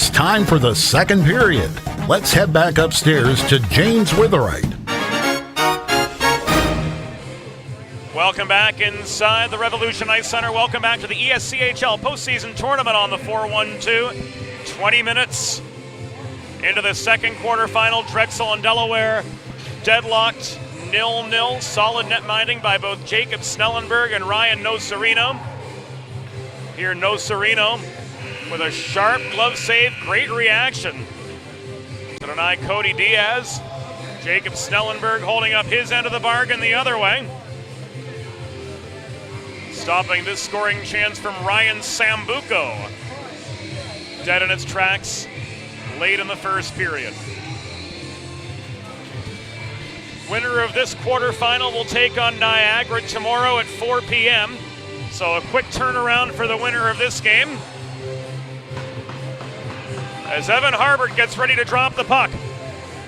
It's time for the second period. Let's head back upstairs to James Witherite. Welcome back inside the Revolution Ice Center. Welcome back to the ESCHL postseason tournament on the 412. 20 minutes into the second quarterfinal. Drexel and Delaware deadlocked 0-0. Solid net minding by both Jacob Snellenberg and Ryan Nocerino. Here Nocerino with a sharp glove save. Great reaction to deny Cody Diaz. Jacob Snellenberg holding up his end of the bargain the other way. Stopping this scoring chance from Ryan Sambuco. Dead in its tracks late in the first period. Winner of this quarterfinal will take on Niagara tomorrow at 4 p.m. So a quick turnaround for the winner of this game. As Evan Harbert gets ready to drop the puck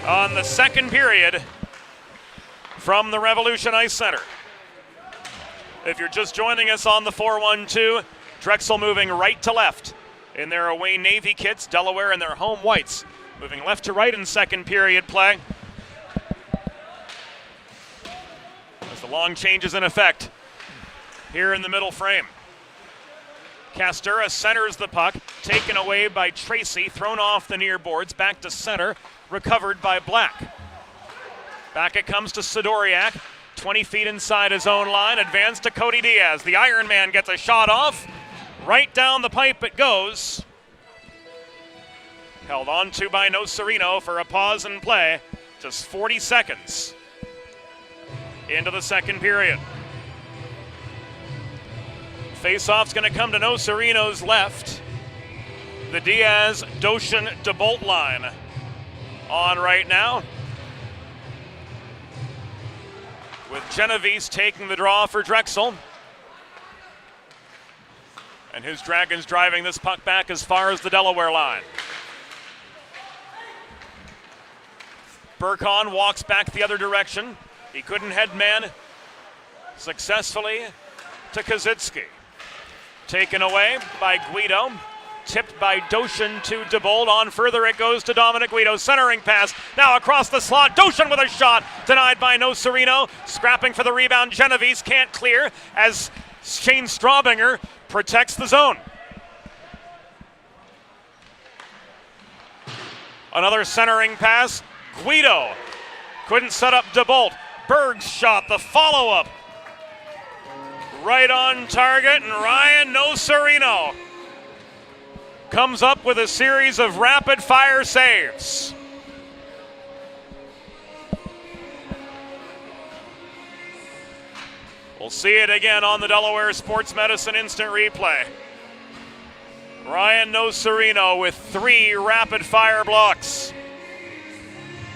on the second period from the Revolution Ice Center. If you're just joining us on the 412, Drexel moving right to left in their away Navy kits, Delaware in their home whites. Moving left to right in second period play. As the long change is in effect here in the middle frame. Castura centers the puck, taken away by Tracy, thrown off the near boards, back to center, recovered by Black. Back it comes to Sidoriak. 20 feet inside his own line, advance to Cody Diaz. The Iron Man gets a shot off. Right down the pipe it goes. Held on to by Nocerino for a pause in play. Just 40 seconds into the second period. Face-off's going to come to Nocerino's left. The Diaz-Doshin-DeBolt line on right now, with Genovese taking the draw for Drexel. And his Dragons driving this puck back as far as the Delaware line. Burkhan walks back the other direction. He couldn't head man successfully to Kazitsky. Taken away by Guido. Tipped by Doshin to DeBolt. On further it goes to Dominic Guido. Centering pass. Now across the slot. Doshin with a shot. Denied by Nocerino. Scrapping for the rebound. Genovese can't clear as Shane Straubinger protects the zone. Another centering pass. Guido couldn't set up DeBolt. Berg's shot. The follow-up. Right on target. And Ryan Nocerino comes up with a series of rapid-fire saves. We'll see it again on the Delaware Sports Medicine Instant Replay. Ryan Nocerino with 3 rapid-fire blocks.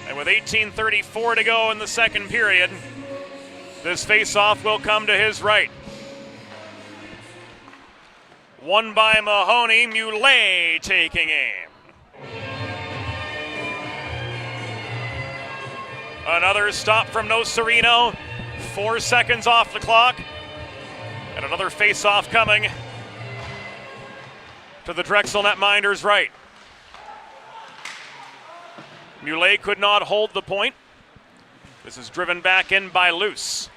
And with 18:34 to go in the second period, this face-off will come to his right. Won by Mahoney, Muley taking aim. Another stop from Nocerino, 4 seconds off the clock. And another face-off coming to the Drexel netminder's right. Muley could not hold the point. This is driven back in by Luce.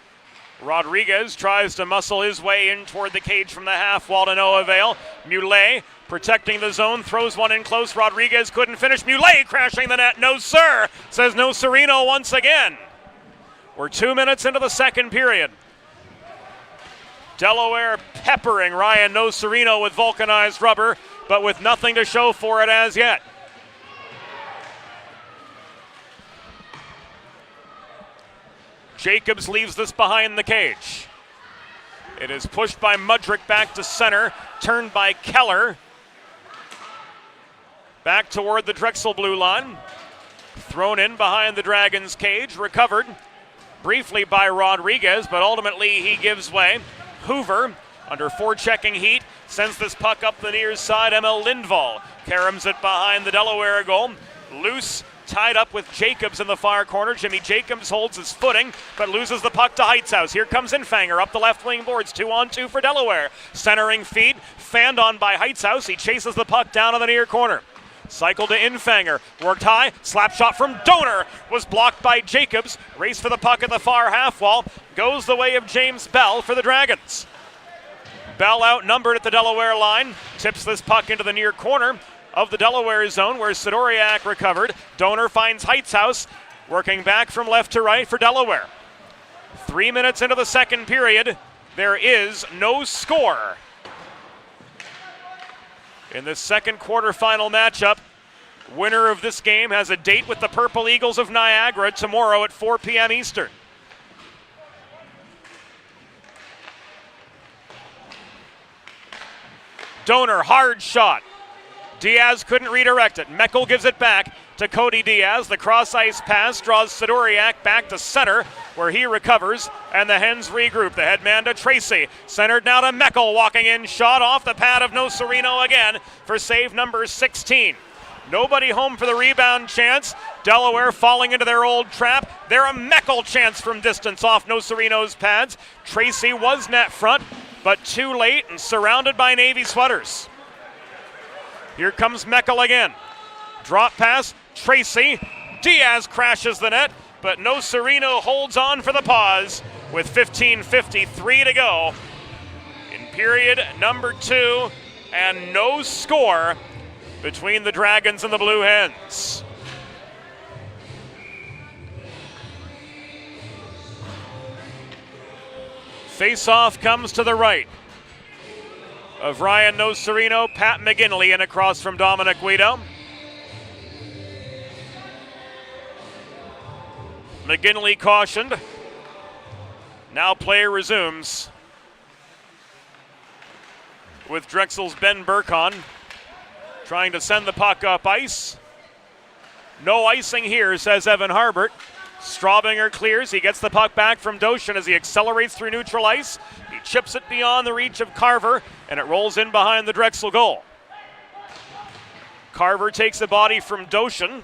Rodriguez tries to muscle his way in toward the cage from the half wall to no avail. Muley protecting the zone, throws one in close. Rodriguez couldn't finish. Muley crashing the net. No, sir, says Nocerino once again. We're 2 minutes into the second period. Delaware peppering Ryan Nocerino with vulcanized rubber, but with nothing to show for it as yet. Jacobs leaves this behind the cage. It is pushed by Mudrick back to center, turned by Keller. Back toward the Drexel blue line. Thrown in behind the Dragons' cage, recovered briefly by Rodriguez, but ultimately he gives way. Hoover, under forechecking heat, sends this puck up the near side. ML Lindvall caroms it behind the Delaware goal. Loose, tied up with Jacobs in the far corner. Jimmy Jacobs holds his footing, but loses the puck to Heitzhaus. Here comes Infanger up the left wing boards. 2-on-2 for Delaware. Centering feed, fanned on by Heitzhaus. He chases the puck down to the near corner. Cycle to Infanger. Worked high. Slap shot from Donor. Was blocked by Jacobs. Race for the puck at the far half wall. Goes the way of James Bell for the Dragons. Bell outnumbered at the Delaware line. Tips this puck into the near corner of the Delaware zone where Sidoriak recovered. Donor finds Heightshouse. Working back from left to right for Delaware. 3 minutes into the second period. There is no score. In this second quarterfinal matchup, winner of this game has a date with the Purple Eagles of Niagara tomorrow at 4 p.m. Eastern. Donor, hard shot. Diaz couldn't redirect it. Meckel gives it back to Cody Diaz. The cross-ice pass draws Sidoriak back to center where he recovers, and the Hens regroup. The headman to Tracy. Centered now to Meckel, walking in. Shot off the pad of Nocerino again for save number 16. Nobody home for the rebound chance. Delaware falling into their old trap. They're a Meckel chance from distance off Nocerino's pads. Tracy was net front, but too late and surrounded by Navy sweaters. Here comes Meckel again. Drop pass, Tracy. Diaz crashes the net, but Nocerino holds on for the pause with 15:53 to go in period number 2, and no score between the Dragons and the Blue Hens. Face-off comes to the right of Ryan Nocerino. Pat McGinley in across from Dominic Guido. McGinley cautioned. Now play resumes with Drexel's Ben Burkon trying to send the puck up ice. No icing here, says Evan Harbert. Straubinger clears. He gets the puck back from Doshin as he accelerates through neutral ice. He chips it beyond the reach of Carver, and it rolls in behind the Drexel goal. Carver takes the body from Doshin.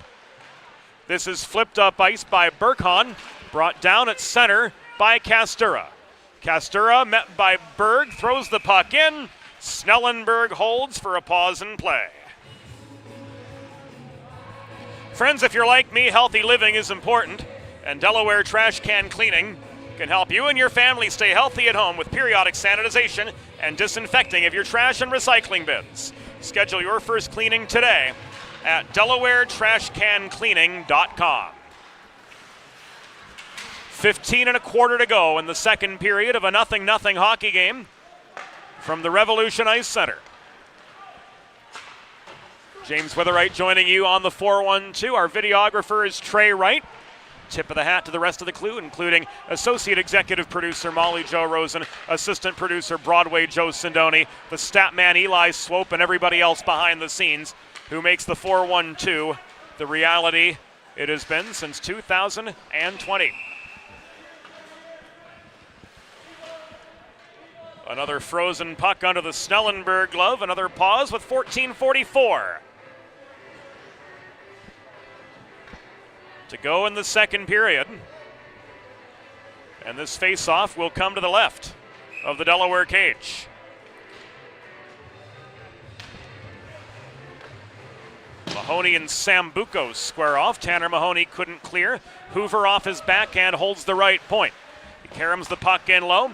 This is flipped up ice by Burkon, brought down at center by Castura. Castura met by Berg, throws the puck in. Snellenberg holds for a pause in play. Friends, if you're like me, healthy living is important, and Delaware Trash Can Cleaning can help you and your family stay healthy at home with periodic sanitization and disinfecting of your trash and recycling bins. Schedule your first cleaning today at DelawareTrashCanCleaning.com. 15 and a quarter to go in the second period of a 0-0 hockey game from the Revolution Ice Center. James Witherite joining you on the 412. Our videographer is Trey Wright. Tip of the hat to the rest of the crew, including Associate Executive Producer Molly Jo Rosen, Assistant Producer Broadway Joe Sindoni, the stat man Eli Swope, and everybody else behind the scenes who makes the 412 the reality it has been since 2020. Another frozen puck under the Snellenberg glove. Another pause with 14:44 to go in the second period. And this face-off will come to the left of the Delaware cage. Mahoney and Sambuco square off. Tanner Mahoney couldn't clear. Hoover off his backhand holds the right point. He caroms the puck in low.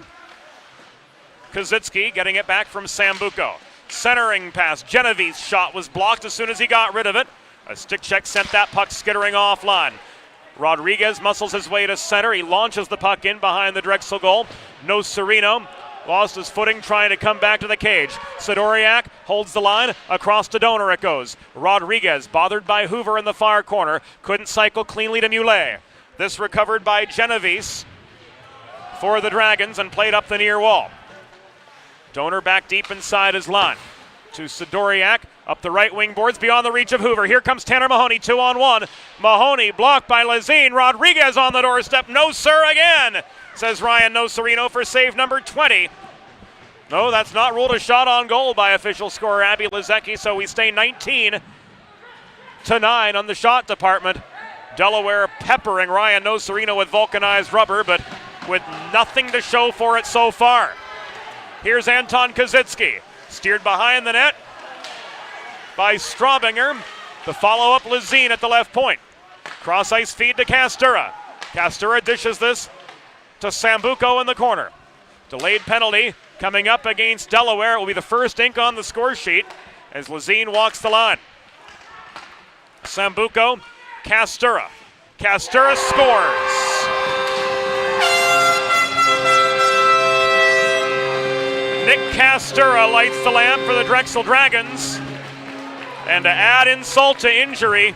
Kazitsky getting it back from Sambuco. Centering pass. Genevieve's shot was blocked as soon as he got rid of it. A stick check sent that puck skittering offline. Rodriguez muscles his way to center. He launches the puck in behind the Drexel goal. Nocerino lost his footing trying to come back to the cage. Sidoriak holds the line. Across to Donor it goes. Rodriguez bothered by Hoover in the far corner. Couldn't cycle cleanly to Muley. This recovered by Genovese for the Dragons and played up the near wall. Donor back deep inside his line to Sidoriak, up the right wing boards beyond the reach of Hoover. Here comes Tanner Mahoney, 2-on-1. Mahoney blocked by Lazine. Rodriguez on the doorstep. No, sir, again, says Ryan Nocerino for save number 20. No, that's not ruled a shot on goal by official scorer Abby Lazecki, so we stay 19-9 on the shot department. Delaware peppering Ryan Nocerino with vulcanized rubber, but with nothing to show for it so far. Here's Anton Kazitsky, steered behind the net by Straubinger. The follow-up, Lazine at the left point. Cross-ice feed to Castura. Castura dishes this to Sambuco in the corner. Delayed penalty coming up against Delaware. It will be the first ink on the score sheet as Lazine walks the line. Sambuco, Castura. Castura scores. Nick Castura lights the lamp for the Drexel Dragons. And to add insult to injury,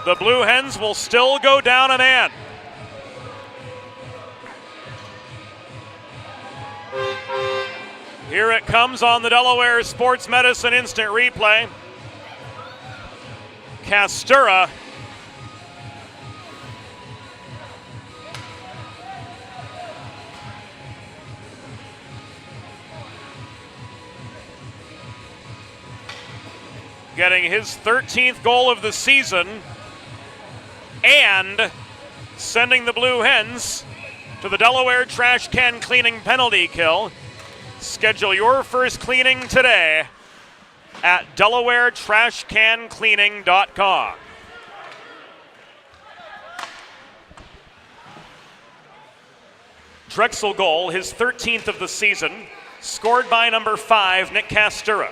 the Blue Hens will still go down a man. Here it comes on the Delaware Sports Medicine Instant Replay. Castura getting his 13th goal of the season and sending the Blue Hens to the Delaware trash can cleaning penalty kill. Schedule your first cleaning today at DelawareTrashCanCleaning.com. Drexel goal, his 13th of the season, scored by number 5, Nick Castura.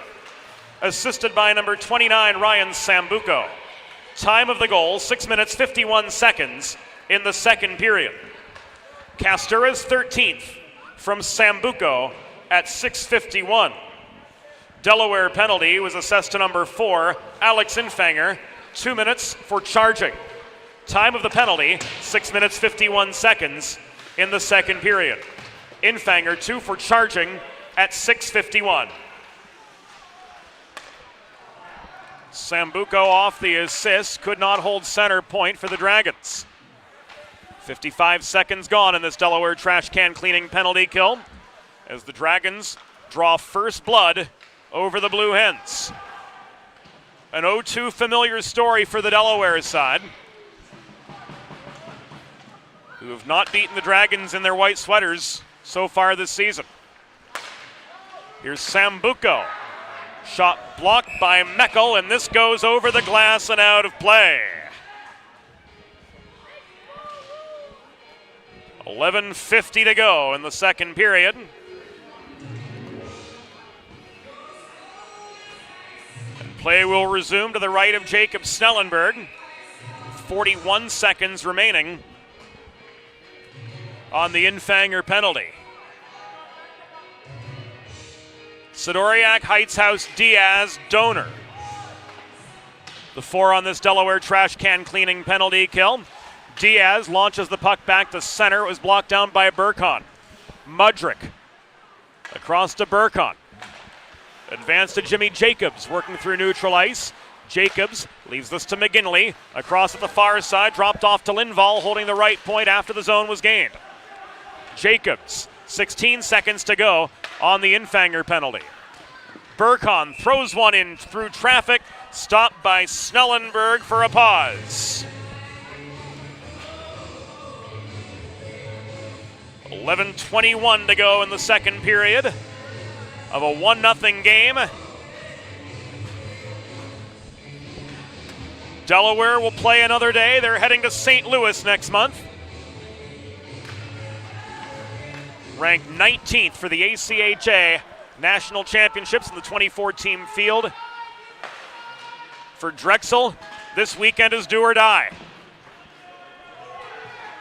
Assisted by number 29, Ryan Sambuco. Time of the goal, 6 minutes, 51 seconds in the second period. Castura's 13th from Sambuco at 6:51. Delaware penalty was assessed to number 4, Alex Infanger, 2 minutes for charging. Time of the penalty, 6 minutes, 51 seconds in the second period. Infanger, 2 for charging at 6:51. Sambuco off the assist, could not hold center point for the Dragons. 55 seconds gone in this Delaware trash can cleaning penalty kill as the Dragons draw first blood over the Blue Hens. An 0-2 familiar story for the Delaware side, who have not beaten the Dragons in their white sweaters so far this season. Here's Sambuco. Shot blocked by Meckel, and this goes over the glass and out of play. 11:50 to go in the second period. And play will resume to the right of Jacob Snellenberg. 41 seconds remaining on the Infanger penalty. Sidoriak, Heightshouse, Diaz, Donor. The 4 on this Delaware trash can cleaning penalty kill. Diaz launches the puck back to center. It was blocked down by Burkon. Mudrick across to Burkon. Advance to Jimmy Jacobs, working through neutral ice. Jacobs leaves this to McGinley. Across at the far side, dropped off to Lindvall, holding the right point after the zone was gained. Jacobs, 16 seconds to go on the Infanger penalty. Burkon throws one in through traffic, stopped by Snellenberg for a pause. 11:21 to go in the second period of a 1-0 game. Delaware will play another day. They're heading to St. Louis next month. Ranked 19th for the ACHA National Championships in the 24-team field. For Drexel, this weekend is do or die.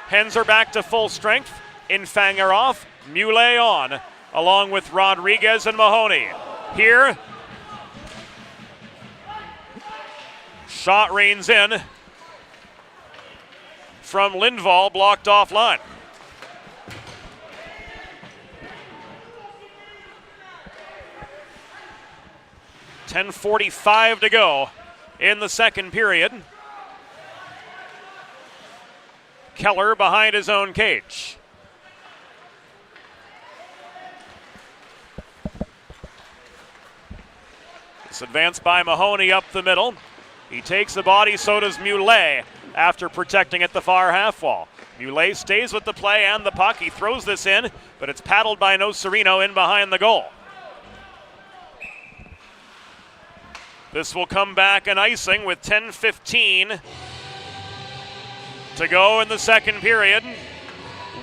Hens are back to full strength. Infanger off, Muley on, along with Rodriguez and Mahoney. Here, shot rains in from Lindvall, blocked offline. .45 to go in the second period. Keller behind his own cage. This advance by Mahoney up the middle. He takes the body, so does Muley after protecting at the far half wall. Muley stays with the play and the puck. He throws this in, but it's paddled by Nocerino in behind the goal. This will come back an icing with 10:15 to go in the second period.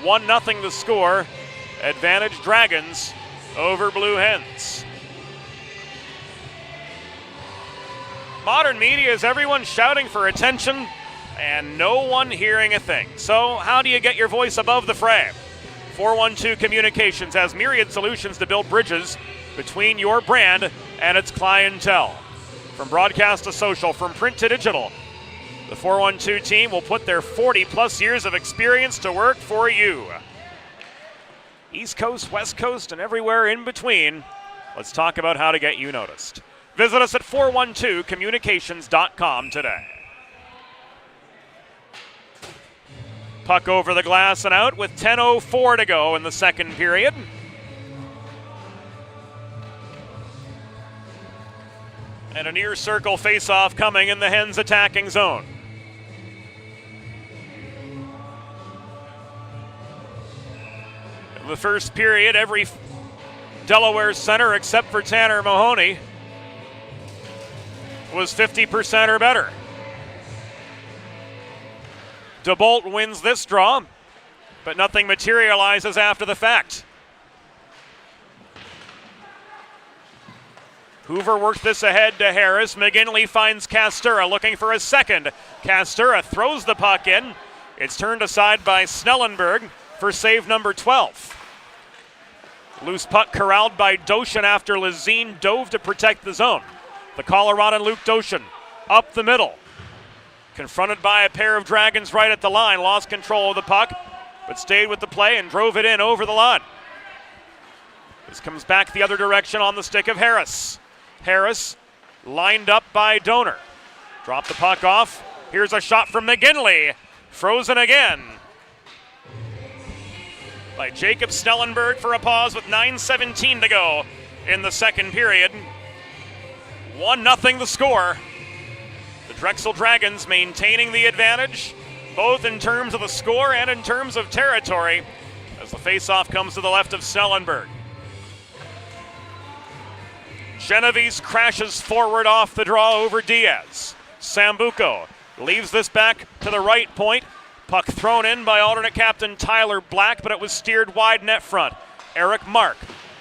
1-0 the score. Advantage Dragons over Blue Hens. Modern media is everyone shouting for attention and no one hearing a thing. So how do you get your voice above the fray? 412 Communications has myriad solutions to build bridges between your brand and its clientele. From broadcast to social, from print to digital, the 412 team will put their 40-plus years of experience to work for you. East Coast, West Coast, and everywhere in between, let's talk about how to get you noticed. Visit us at 412communications.com today. Puck over the glass and out with 10:04 to go in the second period. And a near circle face-off coming in the Hens attacking zone. In the first period, every Delaware center except for Tanner Mahoney was 50% or better. DeBolt wins this draw, but nothing materializes after the fact. Hoover worked this ahead to Harris. McGinley finds Castura looking for a second. Castura throws the puck in. It's turned aside by Snellenberg for save number 12. Loose puck corralled by Doshin after Lazine dove to protect the zone. The Coloradan Luke Doshin up the middle. Confronted by a pair of Dragons right at the line, lost control of the puck, but stayed with the play and drove it in over the line. This comes back the other direction on the stick of Harris. Harris lined up by Donor. Dropped the puck off. Here's a shot from McGinley. Frozen again by Jacob Snellenberg for a pause with 9:17 to go in the second period. 1-0 the score. The Drexel Dragons maintaining the advantage, both in terms of the score and in terms of territory, as the faceoff comes to the left of Snellenberg. Genovese crashes forward off the draw over Diaz. Sambuco leaves this back to the right point. Puck thrown in by alternate captain Tyler Black, but it was steered wide net front. Eric Mark,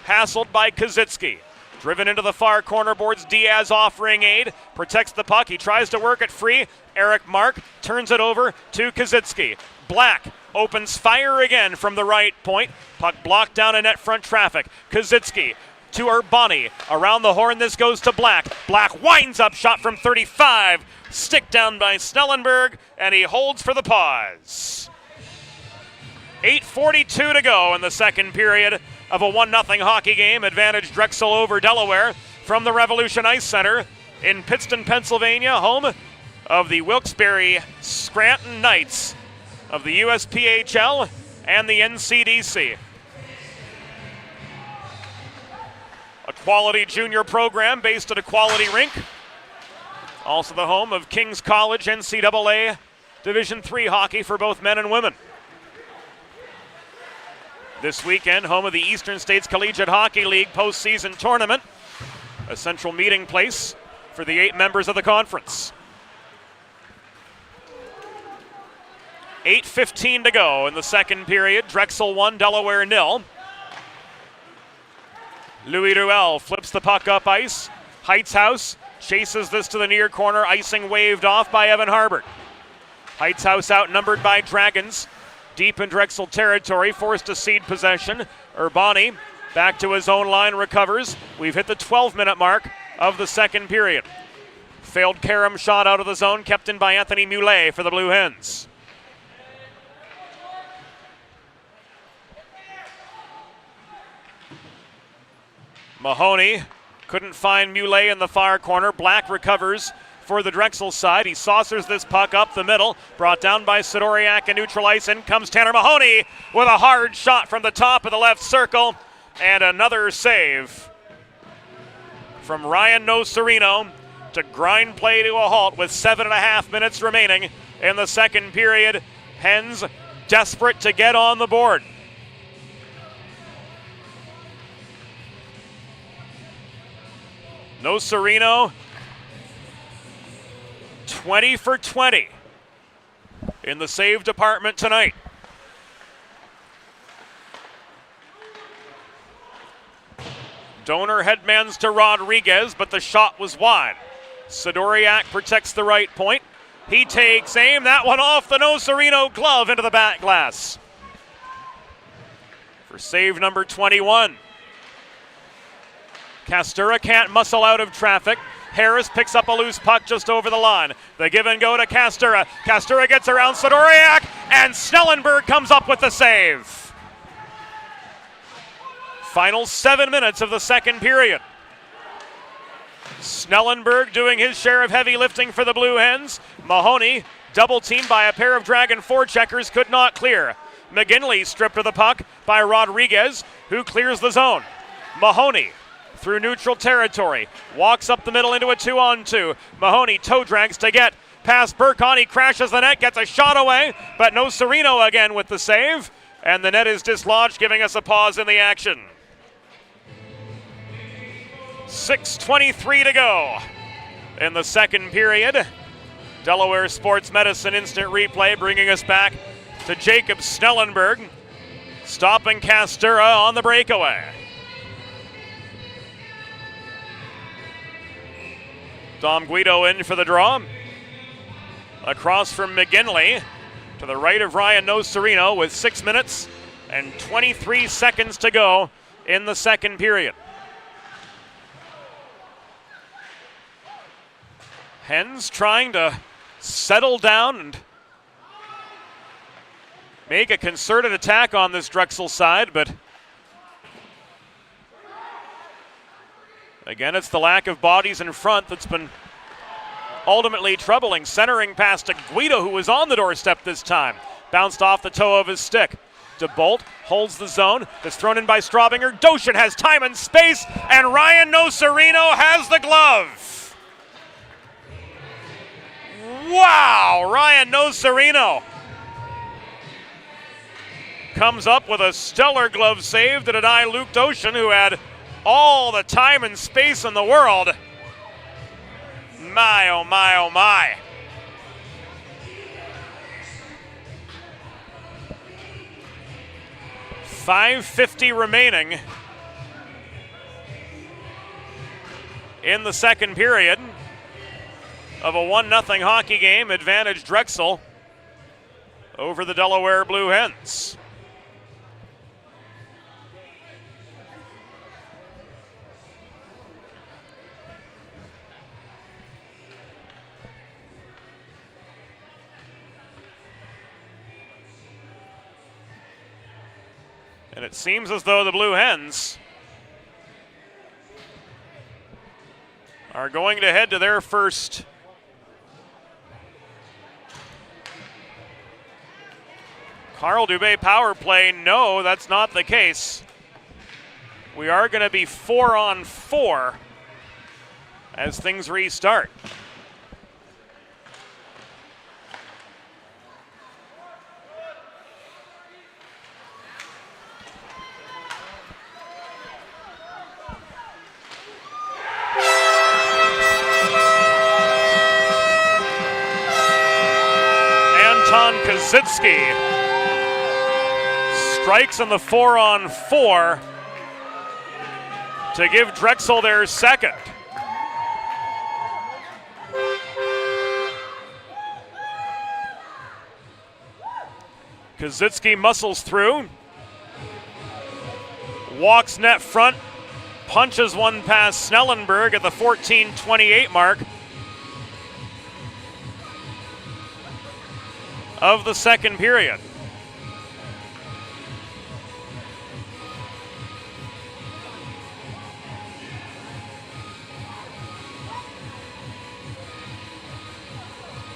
hassled by Kazitsky. Driven into the far corner boards, Diaz offering aid, protects the puck, he tries to work it free. Eric Mark turns it over to Kazitsky. Black opens fire again from the right point. Puck blocked down in net front traffic. Kazitsky to Urbani. Around the horn, this goes to Black. Black winds up, shot from 35. Stick down by Snellenberg, and he holds for the pause. 8:42 to go in the second period of a 1-0 hockey game. Advantage Drexel over Delaware from the Revolution Ice Center in Pittston, Pennsylvania, home of the Wilkes-Barre Scranton Knights of the USPHL and the NCDC. A quality junior program based at a quality rink. Also the home of King's College NCAA Division III hockey for both men and women. This weekend, home of the Eastern States Collegiate Hockey League postseason tournament, a central meeting place for the 8 members of the conference. 8:15 to go in the second period. Drexel 1, Delaware 0. Louis Ruel flips the puck up ice. Heightshouse chases this to the near corner. Icing waved off by Evan Harbert. Heightshouse outnumbered by Dragons. Deep in Drexel territory, forced to cede possession. Urbani back to his own line, recovers. We've hit the 12-minute mark of the second period. Failed carom shot out of the zone, kept in by Anthony Muley for the Blue Hens. Mahoney couldn't find Muley in the far corner. Black recovers for the Drexel side. He saucers this puck up the middle, brought down by Sidoriak and neutral ice. In comes Tanner Mahoney with a hard shot from the top of the left circle, and another save from Ryan Nocerino to grind play to a halt with 7.5 minutes remaining in the second period. Hens desperate to get on the board. Nocerino 20 for 20 in the save department tonight. Donor headmans to Rodriguez, but the shot was wide. Sidoriak protects the right point. He takes aim. That one off the Nocerino glove into the back glass. For save number 21. Castura can't muscle out of traffic. Harris picks up a loose puck just over the line. The give and go to Castura. Castura gets around Sidoriak, and Snellenberg comes up with the save. Final 7 minutes of the second period. Snellenberg doing his share of heavy lifting for the Blue Hens. Mahoney, double teamed by a pair of Dragon forecheckers, could not clear. McGinley stripped of the puck by Rodriguez, who clears the zone. Mahoney through neutral territory, walks up the middle into a 2-on-2. Mahoney toe drags to get past Burkon. He crashes the net, gets a shot away, but Nocerino again with the save, and the net is dislodged, giving us a pause in the action. 6:23 to go in the second period. Delaware Sports Medicine instant replay bringing us back to Jacob Snellenberg, stopping Castura on the breakaway. Dom Guido in for the draw. Across from McGinley to the right of Ryan Nocerino with 6 minutes and 23 seconds to go in the second period. Hens trying to settle down and make a concerted attack on this Drexel side, but again, it's the lack of bodies in front that's been ultimately troubling. Centering pass to Guido, who was on the doorstep this time. Bounced off the toe of his stick. DeBolt holds the zone. That's thrown in by Straubinger. Doshin has time and space, and Ryan Nocerino has the glove. Wow, Ryan Nocerino comes up with a stellar glove save to deny Luke Doshin, who had all the time and space in the world. My, oh my, oh my. $5:50 remaining in the second period of a 1-0 hockey game. Advantage Drexel over the Delaware Blue Hens. And it seems as though the Blue Hens are going to head to their first Carl Dubé power play. No, that's not the case. We are going to be 4-on-4 as things restart. Kazitsky strikes in the 4-on-4 to give Drexel their second. Kazitsky muscles through, walks net front, punches one past Snellenberg at the 14:28 mark of the second period.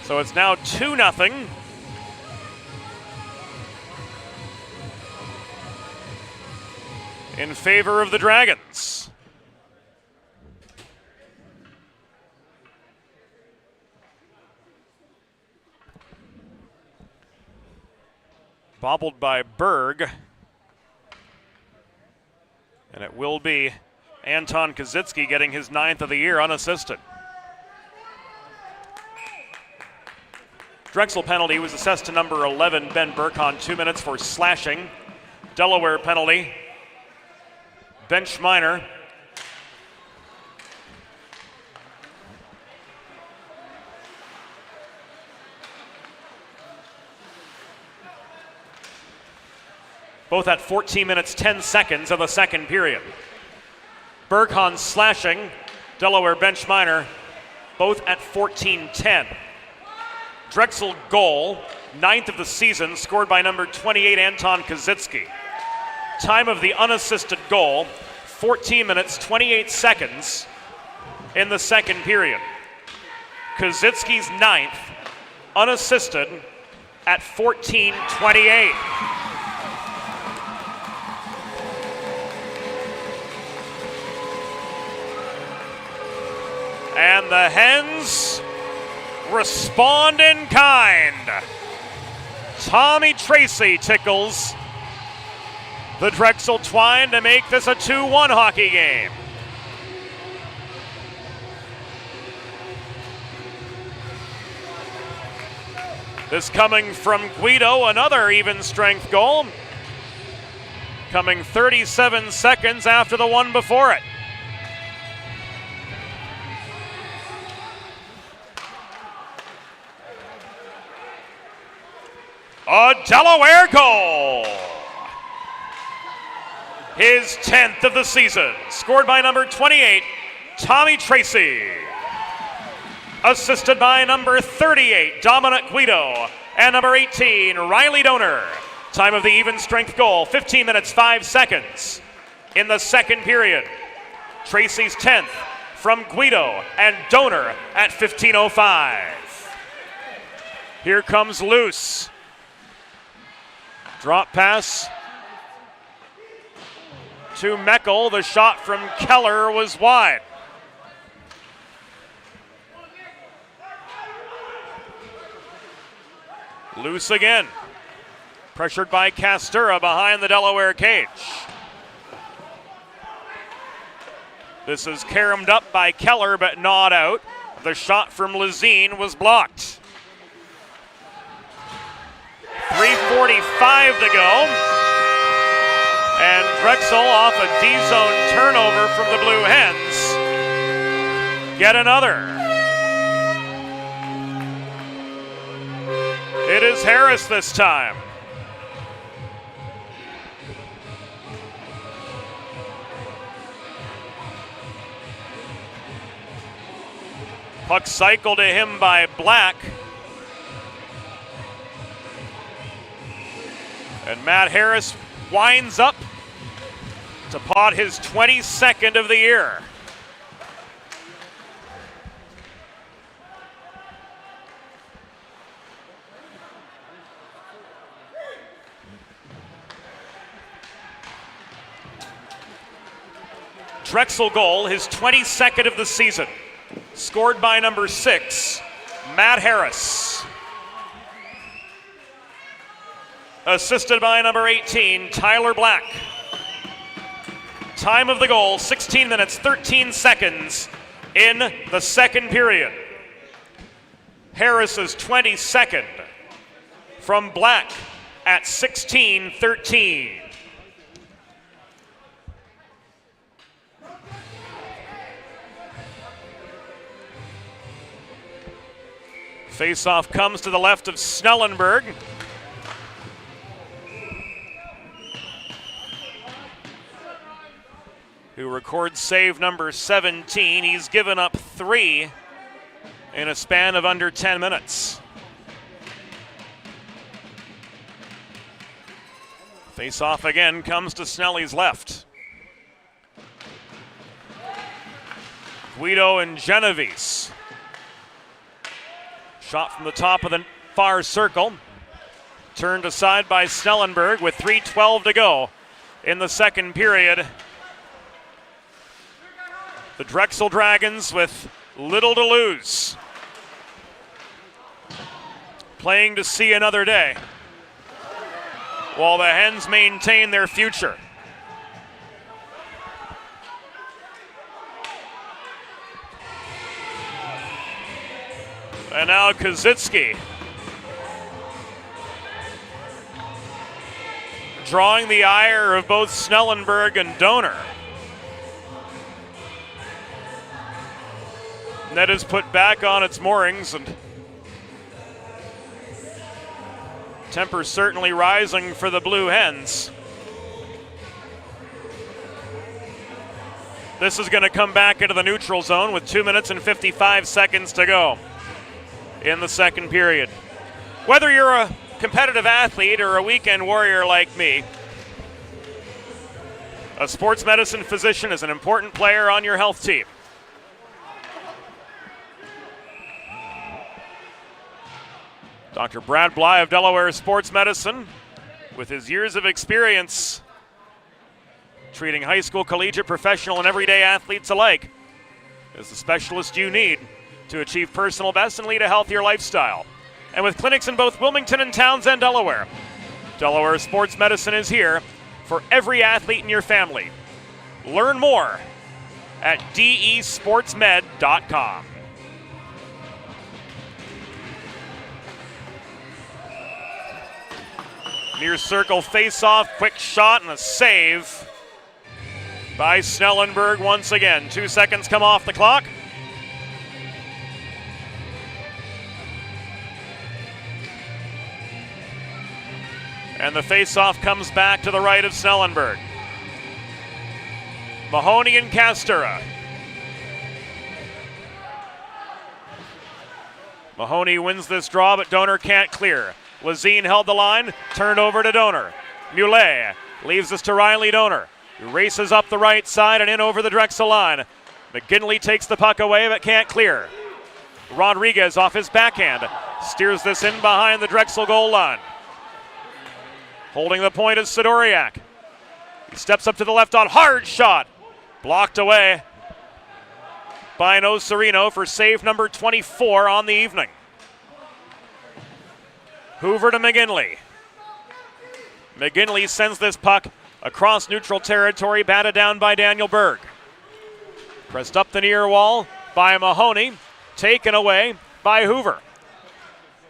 So it's now 2-0 in favor of the Dragons. Bobbled by Berg. And it will be Anton Kazitsky getting his 9th of the year unassisted. Drexel penalty was assessed to number 11, Ben Burkhan, 2 minutes for slashing. Delaware penalty, bench minor. Both at 14 minutes, 10 seconds of the second period. Burkhan slashing, Delaware bench minor, both at 14:10. Drexel goal, 9th of the season, scored by number 28, Anton Kazitsky. Time of the unassisted goal, 14 minutes, 28 seconds in the second period. Kazitsky's 9th, unassisted at 14:28. And the Hens respond in kind. Tommy Tracy tickles the Drexel Twine to make this a 2-1 hockey game. This coming from Guido, another even strength goal, coming 37 seconds after the one before it. A Delaware goal. His 10th of the season, scored by number 28, Tommy Tracy. Assisted by number 38, Dominic Guido, and number 18, Riley Donor. Time of the even strength goal, 15 minutes, 5 seconds in the second period. Tracy's 10th from Guido and Donor at 15:05. Here comes Luce. Drop pass to Meckel. The shot from Keller was wide. Loose again. Pressured by Castura behind the Delaware cage. This is caromed up by Keller but not out. The shot from Lazine was blocked. 3:45 to go. And Drexel off a D-zone turnover from the Blue Hens. Get another. It is Harris this time. Puck cycled to him by Black. And Matt Harris winds up to pot his 22nd of the year. Drexel goal, his 22nd of the season. Scored by number 6, Matt Harris. Assisted by number 18, Tyler Black. Time of the goal, 16 minutes, 13 seconds in the second period. Harris's 22nd from Black at 16:13. Faceoff comes to the left of Snellenberg. Who records save number 17. He's given up 3 in a span of under 10 minutes. Face-off again comes to Snelly's left. Guido and Genovese. Shot from the top of the far circle. Turned aside by Snellenberg with 3:12 to go in the second period. The Drexel Dragons with little to lose. Playing to see another day, while the Hens maintain their future. And now Kazitsky drawing the ire of both Snellenberg and Donor. Net is put back on its moorings, and temper certainly rising for the Blue Hens. This is going to come back into the neutral zone with 2 minutes and 55 seconds to go in the second period. Whether you're a competitive athlete or a weekend warrior like me, a sports medicine physician is an important player on your health team. Dr. Brad Bly of Delaware Sports Medicine, with his years of experience treating high school, collegiate, professional, and everyday athletes alike, is the specialist you need to achieve personal best and lead a healthier lifestyle. And with clinics in both Wilmington and Townsend, Delaware, Delaware Sports Medicine is here for every athlete in your family. Learn more at desportsmed.com. Near circle face-off, quick shot, and a save by Snellenberg once again. 2 seconds come off the clock. And the face-off comes back to the right of Snellenberg. Mahoney and Castura. Mahoney wins this draw, but Donor can't clear. Lazine held the line, turned over to Donor. Muley leaves this to Riley Donor, who races up the right side and in over the Drexel line. McGinley takes the puck away but can't clear. Rodriguez off his backhand steers this in behind the Drexel goal line. Holding the point is Sidoriak. He steps up to the left on hard shot. Blocked away by Nocerino for save number 24 on the evening. Hoover to McGinley. McGinley sends this puck across neutral territory, batted down by Daniel Berg. Pressed up the near wall by Mahoney, taken away by Hoover.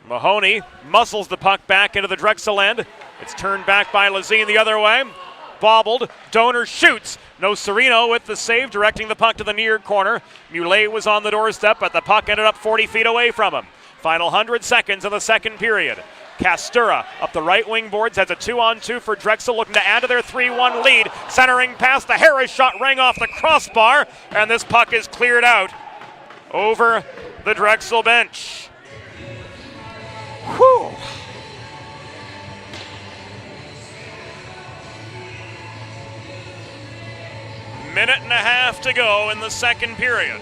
Mahoney muscles the puck back into the Drexel end. It's turned back by Lazine the other way. Bobbled, Donor shoots. Nocerino with the save, directing the puck to the near corner. Muley was on the doorstep, but the puck ended up 40 feet away from him. Final 100 seconds of the second period. Castura up the right wing boards, has a 2-on-2 for Drexel, looking to add to their 3-1 lead. Centering pass, the Harris shot rang off the crossbar, and this puck is cleared out over the Drexel bench. Whew. Minute and a half to go in the second period.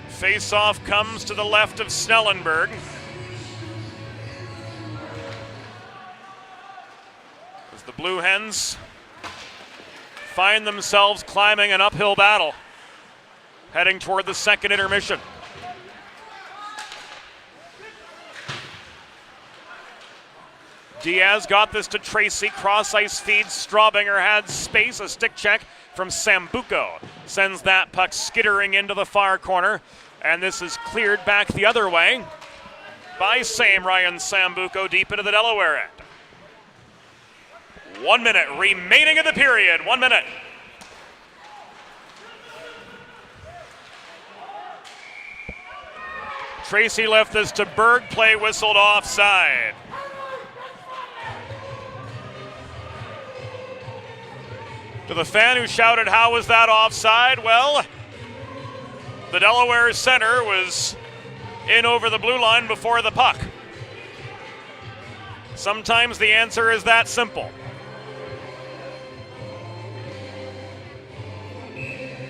Face-off comes to the left of Snellenberg. As the Blue Hens find themselves climbing an uphill battle, heading toward the second intermission. Diaz got this to Tracy, cross-ice feed, Straubinger had space, a stick check from Sambuco. Sends that puck skittering into the far corner, and this is cleared back the other way by Ryan Sambuco deep into the Delaware end. 1 minute remaining in the period, 1 minute. Tracy left this to Berg, play whistled offside. To the fan who shouted, "How was that offside?" Well, the Delaware center was in over the blue line before the puck. Sometimes the answer is that simple.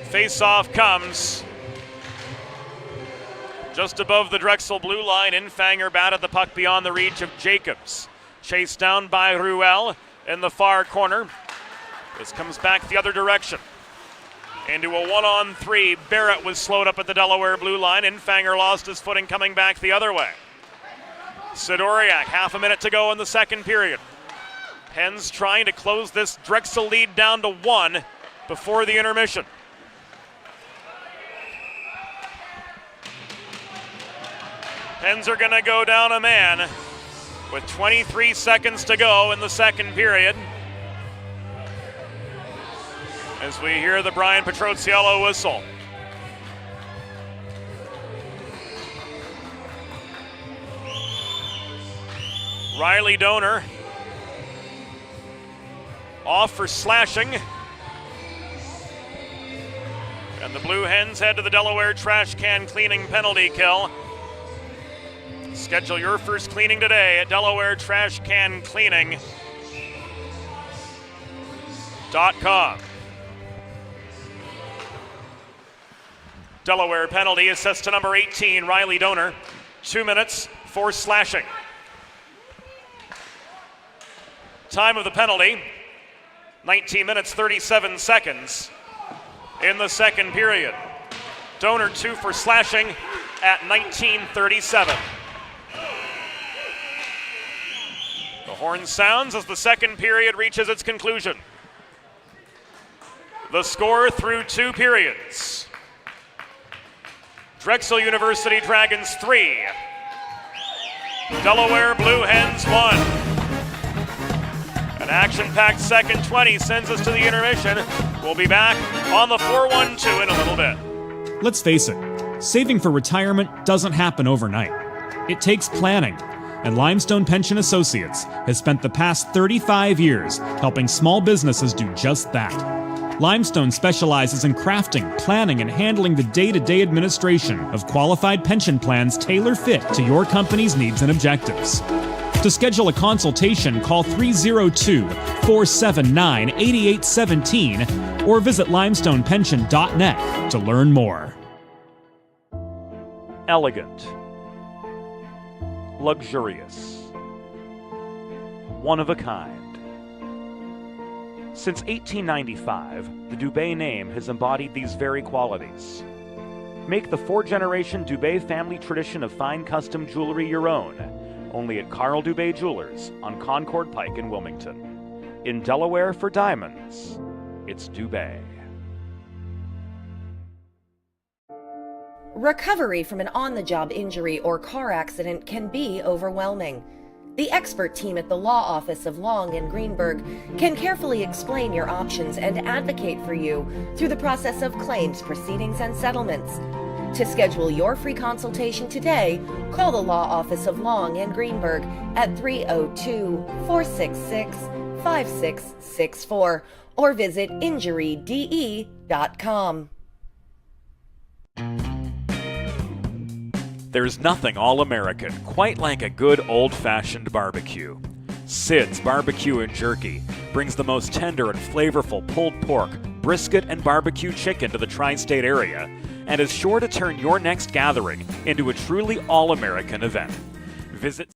Face-off comes just above the Drexel blue line. Infanger batted the puck beyond the reach of Jacobs. Chased down by Ruel in the far corner. This comes back the other direction. Into a 1-on-3. Barrett was slowed up at the Delaware blue line. Infanger lost his footing coming back the other way. Sidoriak, half a minute to go in the second period. Hens trying to close this Drexel lead down to 1 before the intermission. Hens are going to go down a man with 23 seconds to go in the second period. As we hear the Brian Petroziello whistle. Riley Donor off for slashing. And the Blue Hens head to the Delaware trash can cleaning penalty kill. Schedule your first cleaning today at DelawareTrashCanCleaning.com. Delaware penalty assessed to number 18, Riley Donor. 2 minutes for slashing. Time of the penalty, 19 minutes, 37 seconds in the second period. Donor 2 for slashing at 19:37. The horn sounds as the second period reaches its conclusion. The score through 2 periods. Drexel University Dragons 3, Delaware Blue Hens 1. An action-packed second 20 sends us to the intermission. We'll be back on the 412 in a little bit. Let's face it, saving for retirement doesn't happen overnight. It takes planning, and Limestone Pension Associates has spent the past 35 years helping small businesses do just that. Limestone specializes in crafting, planning, and handling the day-to-day administration of qualified pension plans tailor-fit to your company's needs and objectives. To schedule a consultation, call 302-479-8817 or visit limestonepension.net to learn more. Elegant. Luxurious. One of a kind. Since 1895, the Dubé name has embodied these very qualities. Make the 4-generation Dubé family tradition of fine custom jewelry your own, only at Carl Dubé Jewelers on Concord Pike in Wilmington. In Delaware for diamonds, it's Dubé. Recovery from an on-the-job injury or car accident can be overwhelming. The expert team at the law office of Long and Greenberg can carefully explain your options and advocate for you through the process of claims, proceedings, and settlements. To schedule your free consultation today, call the law office of Long and Greenberg at 302-466-5664 or visit injuryde.com. There's nothing all-American quite like a good old-fashioned barbecue. Sid's Barbecue and Jerky brings the most tender and flavorful pulled pork, brisket, and barbecue chicken to the tri-state area and is sure to turn your next gathering into a truly all-American event. Visit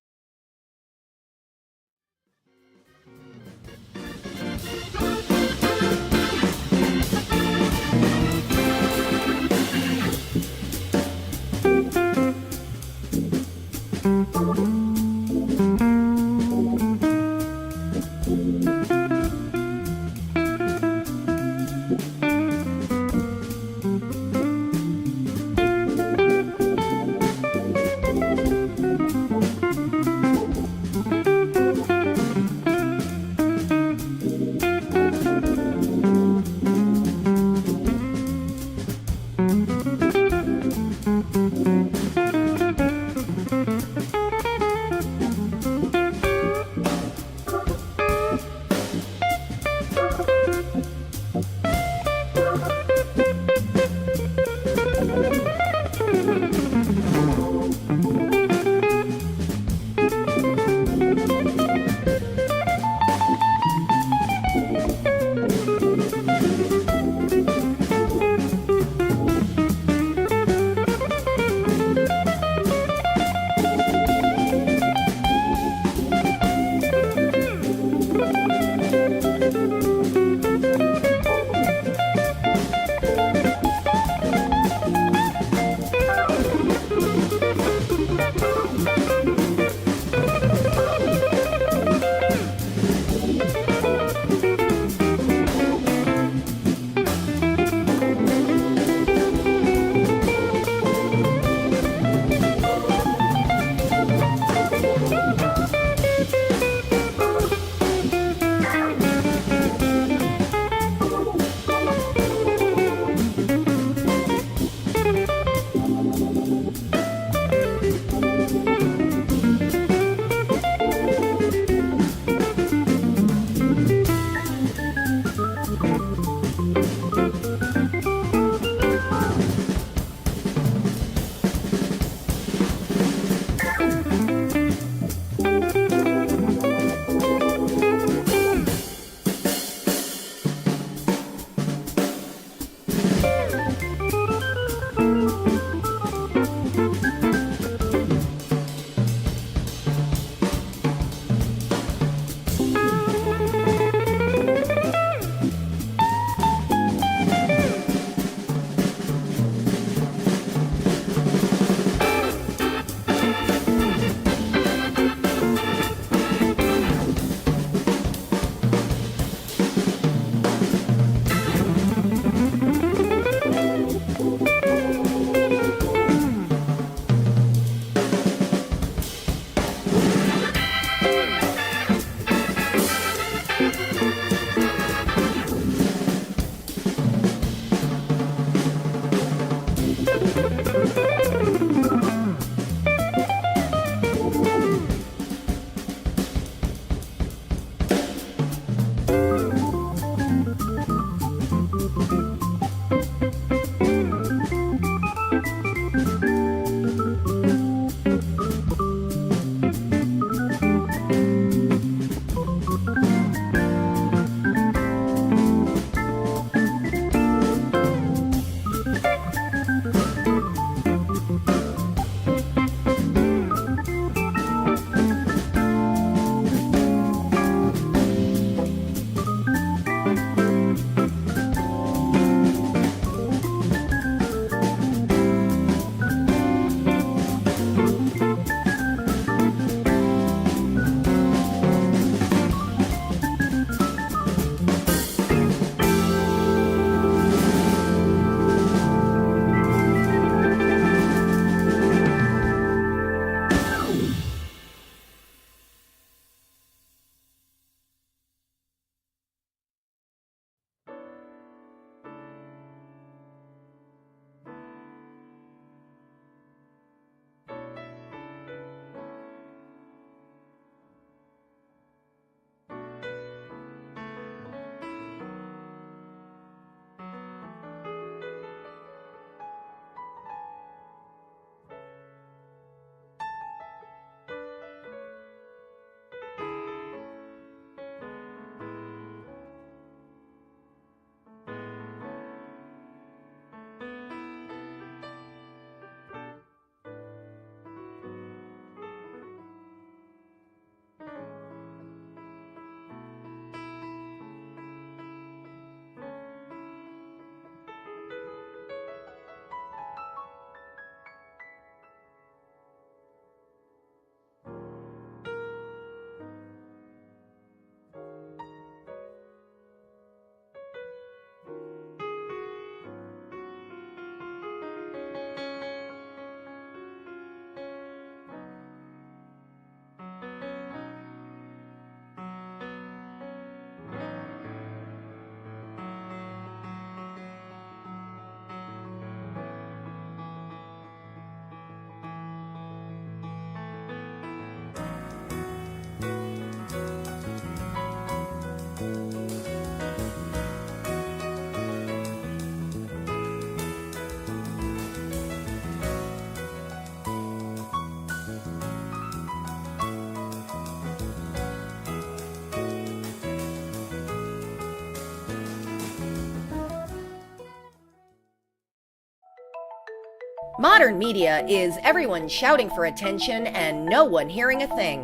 Modern media is everyone shouting for attention and no one hearing a thing.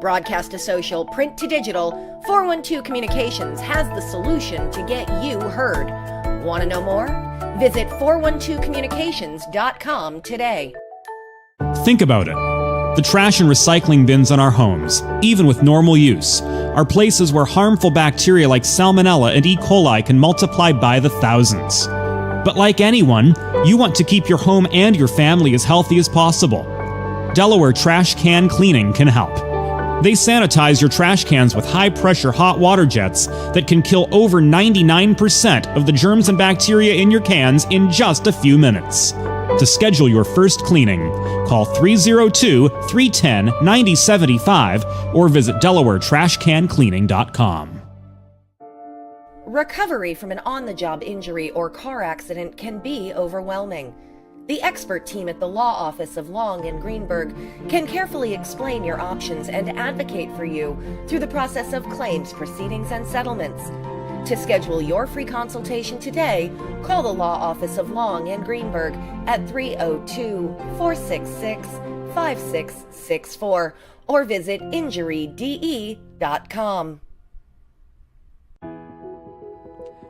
Broadcast to social, print to digital, 412 Communications has the solution to get you heard. Want to know more? Visit 412communications.com today. Think about it. The trash and recycling bins in our homes, even with normal use, are places where harmful bacteria like Salmonella and E. coli can multiply by the thousands. But like anyone, you want to keep your home and your family as healthy as possible. Delaware Trash Can Cleaning can help. They sanitize your trash cans with high-pressure hot water jets that can kill over 99% of the germs and bacteria in your cans in just a few minutes. To schedule your first cleaning, call 302-310-9075 or visit DelawareTrashCanCleaning.com. Recovery from an on-the-job injury or car accident can be overwhelming. The expert team at the law office of Long and Greenberg can carefully explain your options and advocate for you through the process of claims, proceedings, and settlements. To schedule your free consultation today, call the law office of Long and Greenberg at 302-466-5664 or visit injuryde.com.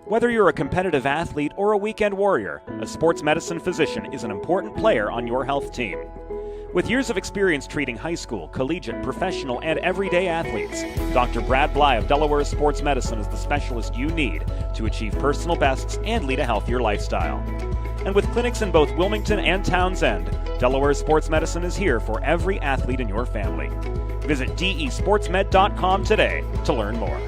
Whether you're a competitive athlete or a weekend warrior, a sports medicine physician is an important player on your health team. With years of experience treating high school, collegiate, professional, and everyday athletes, Dr. Brad Bly of Delaware Sports Medicine is the specialist you need to achieve personal bests and lead a healthier lifestyle. And with clinics in both Wilmington and Townsend, Delaware Sports Medicine is here for every athlete in your family. Visit desportsmed.com today to learn more.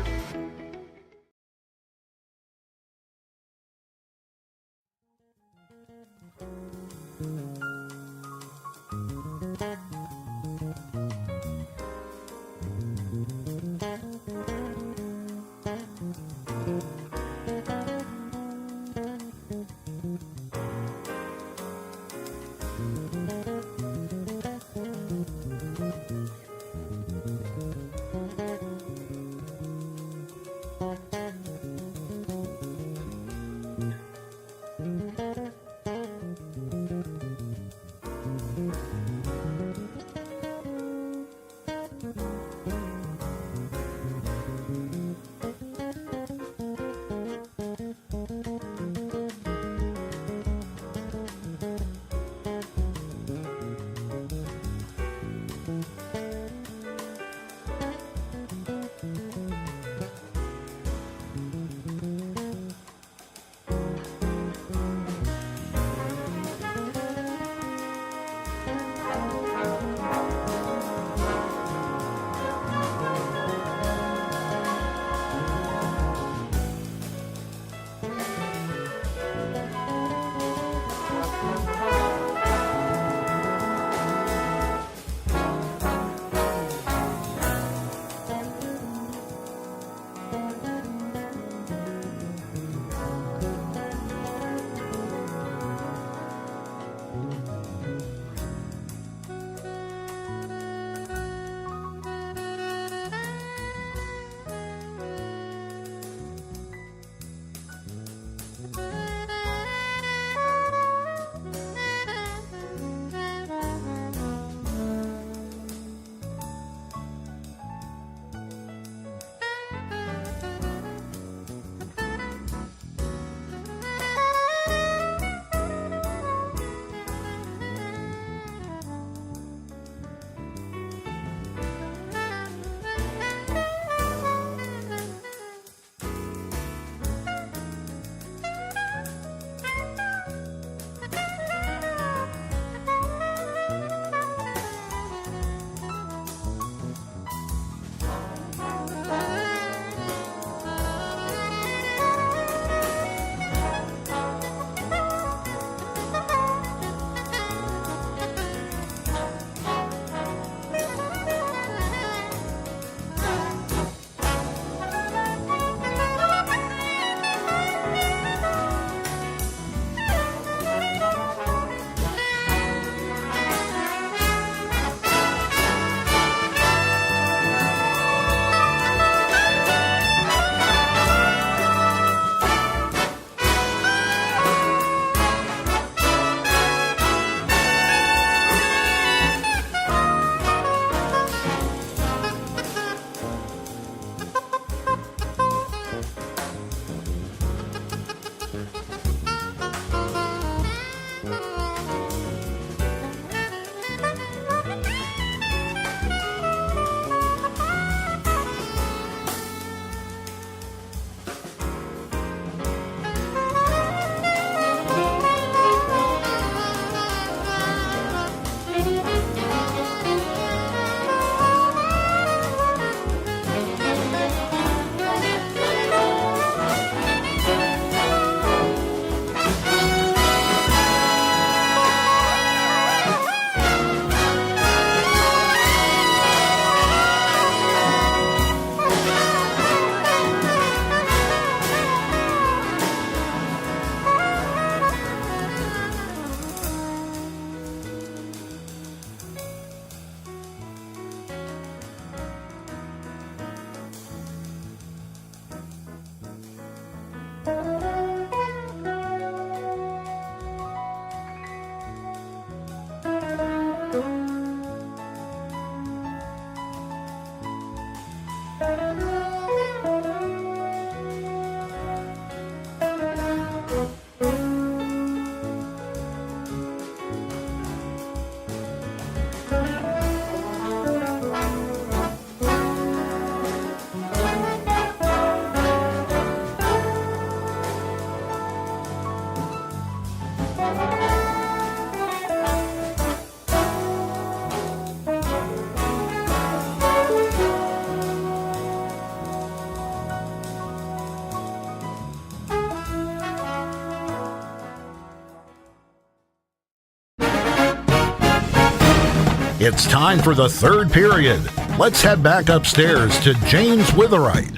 It's time for the third period. Let's head back upstairs to James Witherite.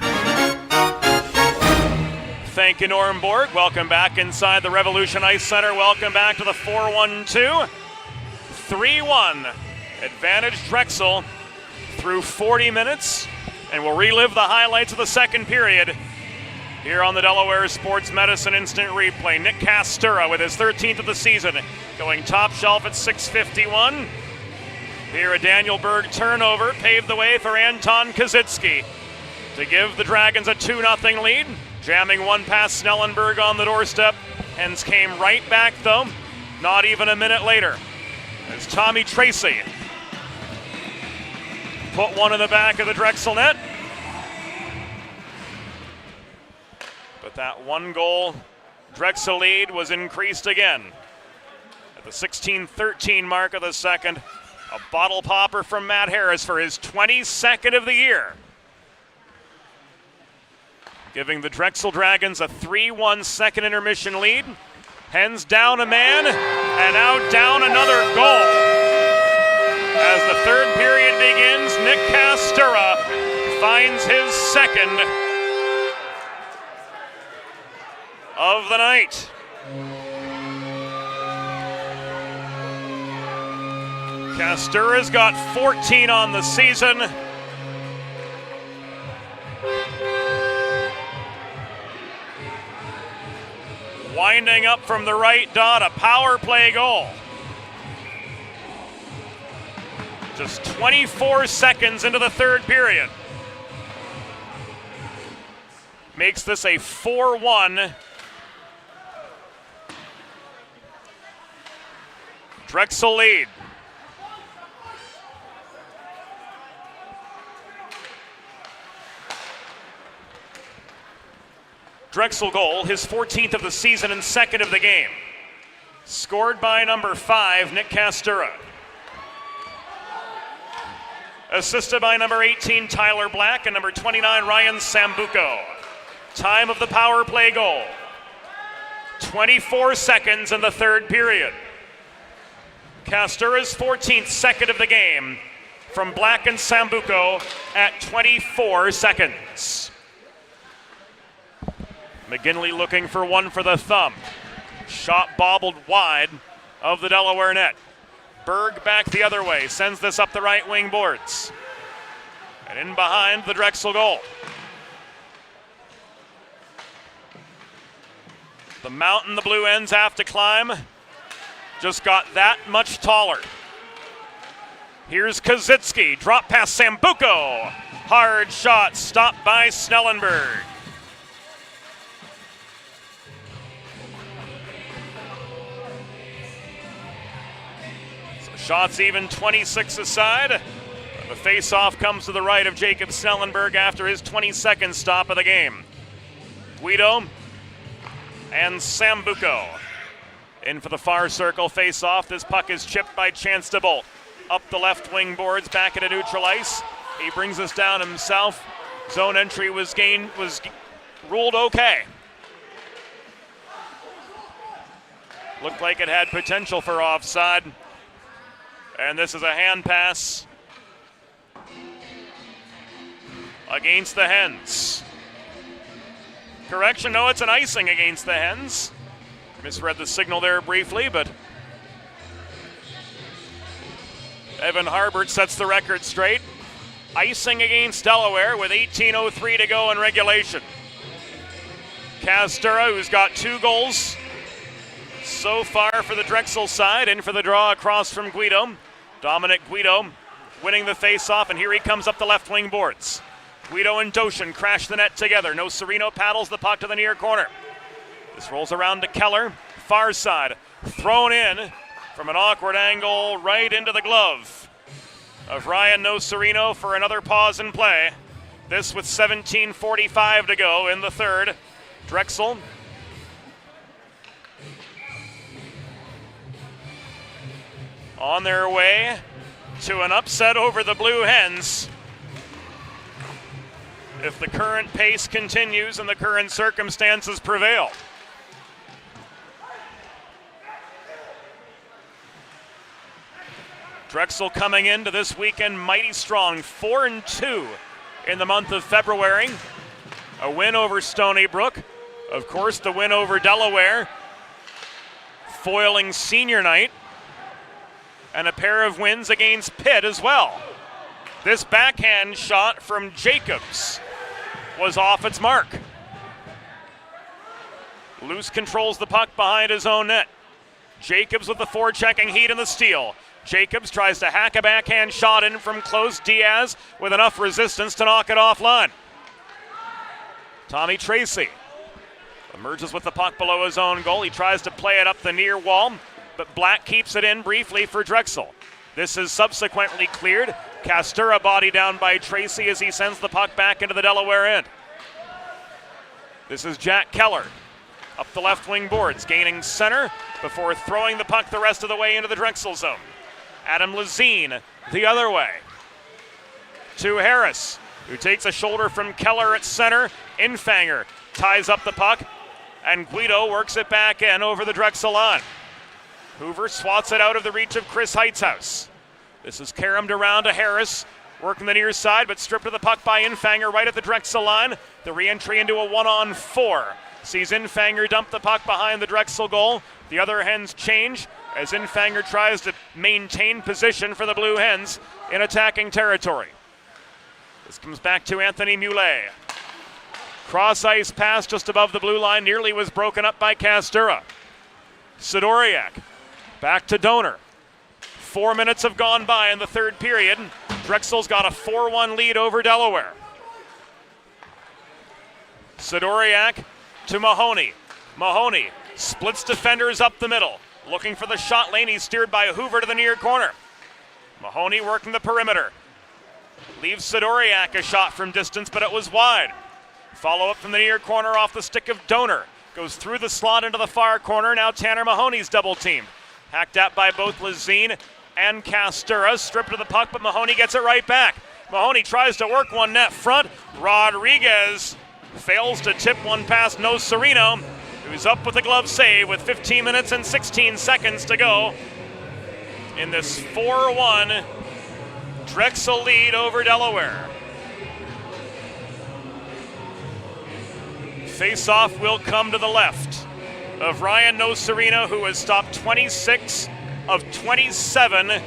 Thank you, Norm Borg. Welcome back inside the Revolution Ice Center. Welcome back to the 412. 3-1. Advantage Drexel through 40 minutes. And we'll relive the highlights of the second period here on the Delaware Sports Medicine Instant Replay. Nick Castura with his 13th of the season, going top shelf at .651. Here a Daniel Berg turnover paved the way for Anton Kazitsky to give the Dragons a 2-0 lead. Jamming one past Snellenberg on the doorstep. Hens came right back though, not even a minute later, as Tommy Tracy put one in the back of the Drexel net. But that one goal Drexel lead was increased again. At the 16-13 mark of the second, a bottle popper from Matt Harris for his 22nd of the year, giving the Drexel Dragons a 3-1 second intermission lead. Hens down a man, and now down another goal. As the third period begins, Nick Castura finds his second of the night. Castura's got 14 on the season. Winding up from the right dot, a power play goal. Just 24 seconds into the third period. Makes this a 4-1 Drexel lead. Drexel goal, his 14th of the season and second of the game. Scored by number 5, Nick Castura. Assisted by number 18, Tyler Black, and number 29, Ryan Sambuco. Time of the power play goal, 24 seconds in the third period. Castura's 14th second of the game from Black and Sambuco at 24 seconds. McGinley looking for one for the thumb. Shot bobbled wide of the Delaware net. Berg back the other way, sends this up the right wing boards. And in behind the Drexel goal. The mountain the Blue Hens have to climb just got that much taller. Here's Kazitsky, drop past Sambuco. Hard shot, stopped by Snellenberg. Shots even 26 aside. The face-off comes to the right of Jacob Snellenberg after his 22nd stop of the game. Guido and Sambuco in for the far circle face-off. This puck is chipped by Chance DeBolt. Up the left wing boards, back into neutral ice. He brings us down himself. Zone entry was ruled okay. Looked like it had potential for offside. And this is a hand pass against the Hens. Correction, no, it's an icing against the Hens. Misread the signal there briefly, but Evan Harbert sets the record straight. Icing against Delaware with 18:03 to go in regulation. Castura, who's got 2 goals so far for the Drexel side, in for the draw across from Guido. Dominic Guido winning the face-off, and here he comes up the left wing boards. Guido and Doshin crash the net together. No Serino paddles the puck to the near corner. This rolls around to Keller, far side. Thrown in from an awkward angle right into the glove of Ryan Nocerino for another pause in play. This with 17:45 to go in the third. Drexel on their way to an upset over the Blue Hens. If the current pace continues and the current circumstances prevail. Drexel coming into this weekend mighty strong, 4-2 in the month of February. A win over Stony Brook. Of course, the win over Delaware, foiling senior night, and a pair of wins against Pitt as well. This backhand shot from Jacobs was off its mark. Luce controls the puck behind his own net. Jacobs with the forechecking heat and the steal. Jacobs tries to hack a backhand shot in from close. Diaz with enough resistance to knock it offline. Tommy Tracy emerges with the puck below his own goal. He tries to play it up the near wall, but Black keeps it in briefly for Drexel. This is subsequently cleared. Castura body down by Tracy as he sends the puck back into the Delaware end. This is Jack Keller up the left wing boards, gaining center before throwing the puck the rest of the way into the Drexel zone. Adam Lazine the other way to Harris, who takes a shoulder from Keller at center. Infanger ties up the puck, and Guido works it back in over the Drexel line. Hoover swats it out of the reach of Chris Heitzhaus. This is caromed around to Harris, working the near side, but stripped of the puck by Infanger right at the Drexel line. The re-entry into a 1-on-4. Sees Infanger dump the puck behind the Drexel goal. The other Hens change as Infanger tries to maintain position for the Blue Hens in attacking territory. This comes back to Anthony Mulet. Cross-ice pass just above the blue line nearly was broken up by Castura. Sidoriak back to Donor. 4 minutes have gone by in the third period. Drexel's got a 4-1 lead over Delaware. Sidoriak to Mahoney. Mahoney splits defenders up the middle. Looking for the shot lane. He's steered by Hoover to the near corner. Mahoney working the perimeter. Leaves Sidoriak a shot from distance, but it was wide. Follow up from the near corner off the stick of Donor. Goes through the slot into the far corner. Now Tanner Mahoney's double teamed. Hacked at by both Lazine and Castura. Stripped of the puck, but Mahoney gets it right back. Mahoney tries to work one net front. Rodriguez fails to tip one past Nocerino, who's up with a glove save with 15 minutes and 16 seconds to go in this 4-1 Drexel lead over Delaware. Face-off will come to the left of Ryan Nocerino, who has stopped 26 of 27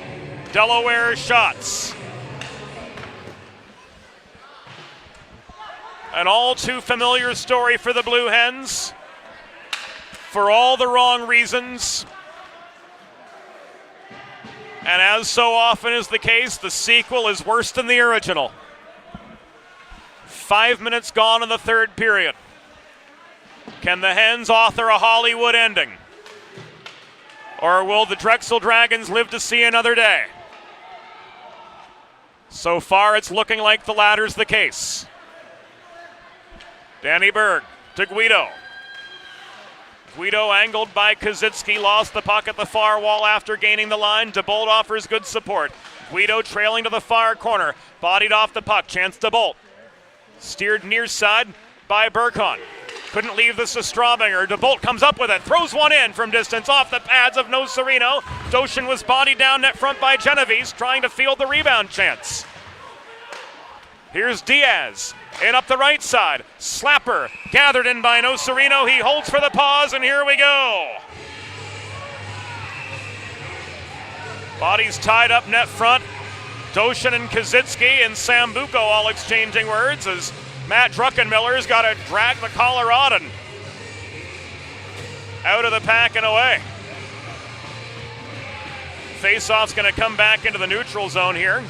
Delaware shots. An all too familiar story for the Blue Hens, for all the wrong reasons. And as so often is the case, the sequel is worse than the original. 5 minutes gone in the third period. Can the Hens author a Hollywood ending? Or will the Drexel Dragons live to see another day? So far, it's looking like the latter's the case. Danny Berg to Guido. Guido angled by Kazitsky, lost the puck at the far wall after gaining the line. DeBolt offers good support. Guido trailing to the far corner, bodied off the puck, chance DeBolt. Steered near side by Burkhan. Couldn't leave this to Straubinger. DeBolt comes up with it, throws one in from distance off the pads of Nocerino. Doshin was bodied down net front by Genovese, trying to field the rebound chance. Here's Diaz, in up the right side. Slapper, gathered in by Nocerino. He holds for the pause, and here we go. Bodies tied up net front. Doshin and Kazitsky and Sambuco all exchanging words as Matt Druckenmiller's got to drag the Coloradan out of the pack and away. Faceoff's going to come back into the neutral zone here.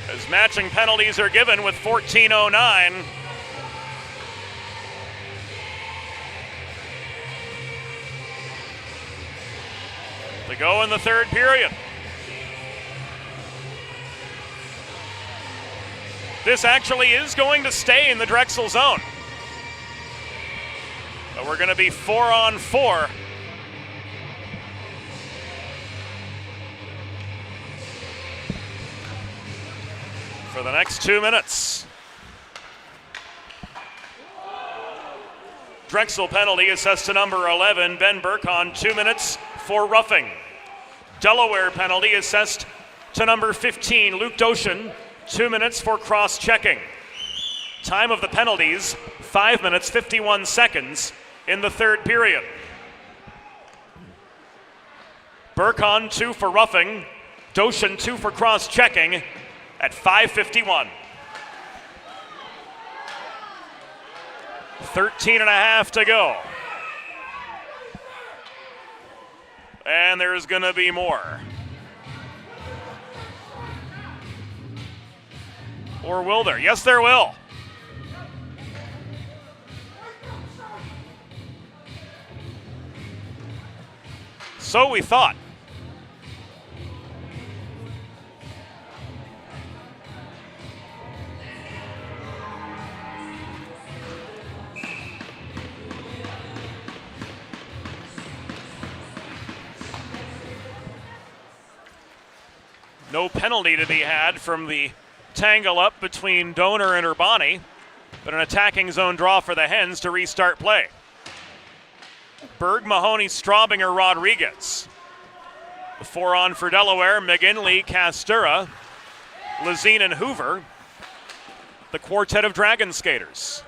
As matching penalties are given with 14:09. To go in the third period. This actually is going to stay in the Drexel zone. But we're going to be 4-on-4. For the next 2 minutes. Drexel penalty assessed to number 11, Ben Burkon, 2 minutes for roughing. Delaware penalty assessed to number 15, Luke Doshin, 2 minutes for cross-checking. Time of the penalties, 5 minutes, 51 seconds in the third period. Burkon, 2 for roughing. Doshin, 2 for cross-checking at 5:51. 13 and a half to go. And there's going to be more. Or will there? Yes, there will. So we thought. No penalty to be had from the tangle up between Donor and Urbani, but an attacking zone draw for the Hens to restart play. Berg, Mahoney, Straubinger, Rodriguez. The 4 on for Delaware, McGinley, Castura, Lazine, and Hoover. The quartet of Dragon skaters.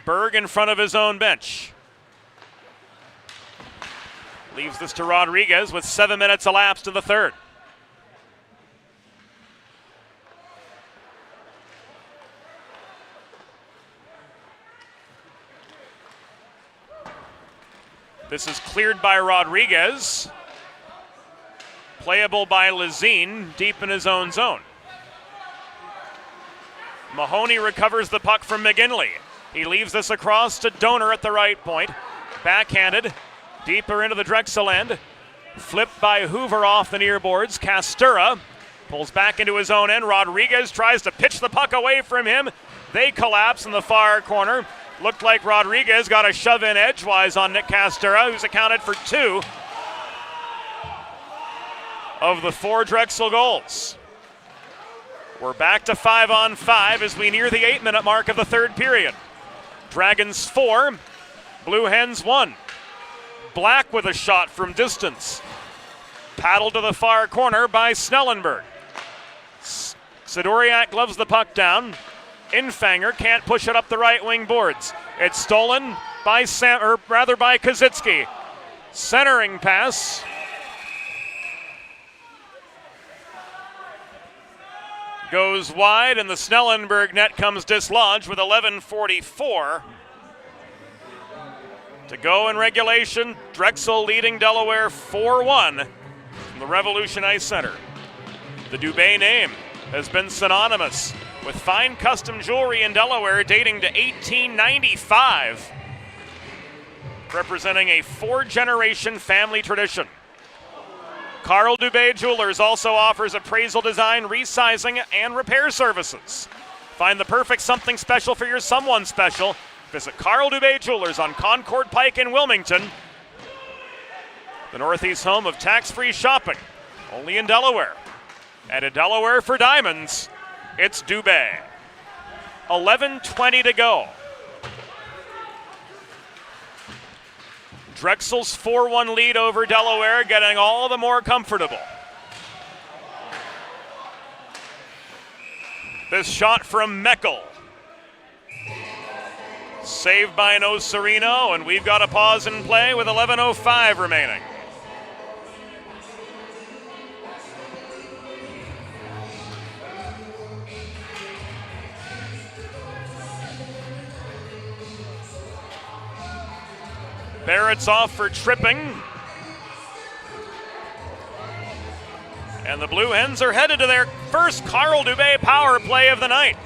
Berg in front of his own bench. Leaves this to Rodriguez with 7 minutes elapsed in the third. This is cleared by Rodriguez. Playable by Lazine, deep in his own zone. Mahoney recovers the puck from McGinley. He leaves this across to Donor at the right point. Backhanded, deeper into the Drexel end. Flipped by Hoover off the near boards. Castura pulls back into his own end. Rodriguez tries to pitch the puck away from him. They collapse in the far corner. Looked like Rodriguez got a shove in edgewise on Nick Castura, who's accounted for 2 of the 4 Drexel goals. We're back to 5-on-5 as we near the 8-minute mark of the third period. Dragons 4, Blue Hens 1. Black with a shot from distance. Paddled to the far corner by Snellenberg. Sidoriak gloves the puck down. Infanger can't push it up the right wing boards. It's stolen by by Kazitsky. Centering pass. Goes wide, and the Snellenberg net comes dislodged with 11:44 to go in regulation. Drexel leading Delaware 4-1 from the Revolution Ice Center. The Dubé name has been synonymous with fine custom jewelry in Delaware dating to 1895, representing a 4-generation family tradition. Carl Dubé Jewelers also offers appraisal design, resizing, and repair services. Find the perfect something special for your someone special. Visit Carl Dubé Jewelers on Concord Pike in Wilmington, the Northeast home of tax-free shopping, only in Delaware. And in Delaware for diamonds, it's Dubé. 11:20 to go. Drexel's 4-1 lead over Delaware getting all the more comfortable. This shot from Meckel. Saved by No Sereno, and we've got a pause in play with 11:05 remaining. Barrett's off for tripping. And the Blue Hens are headed to their first Carl Dubé power play of the night.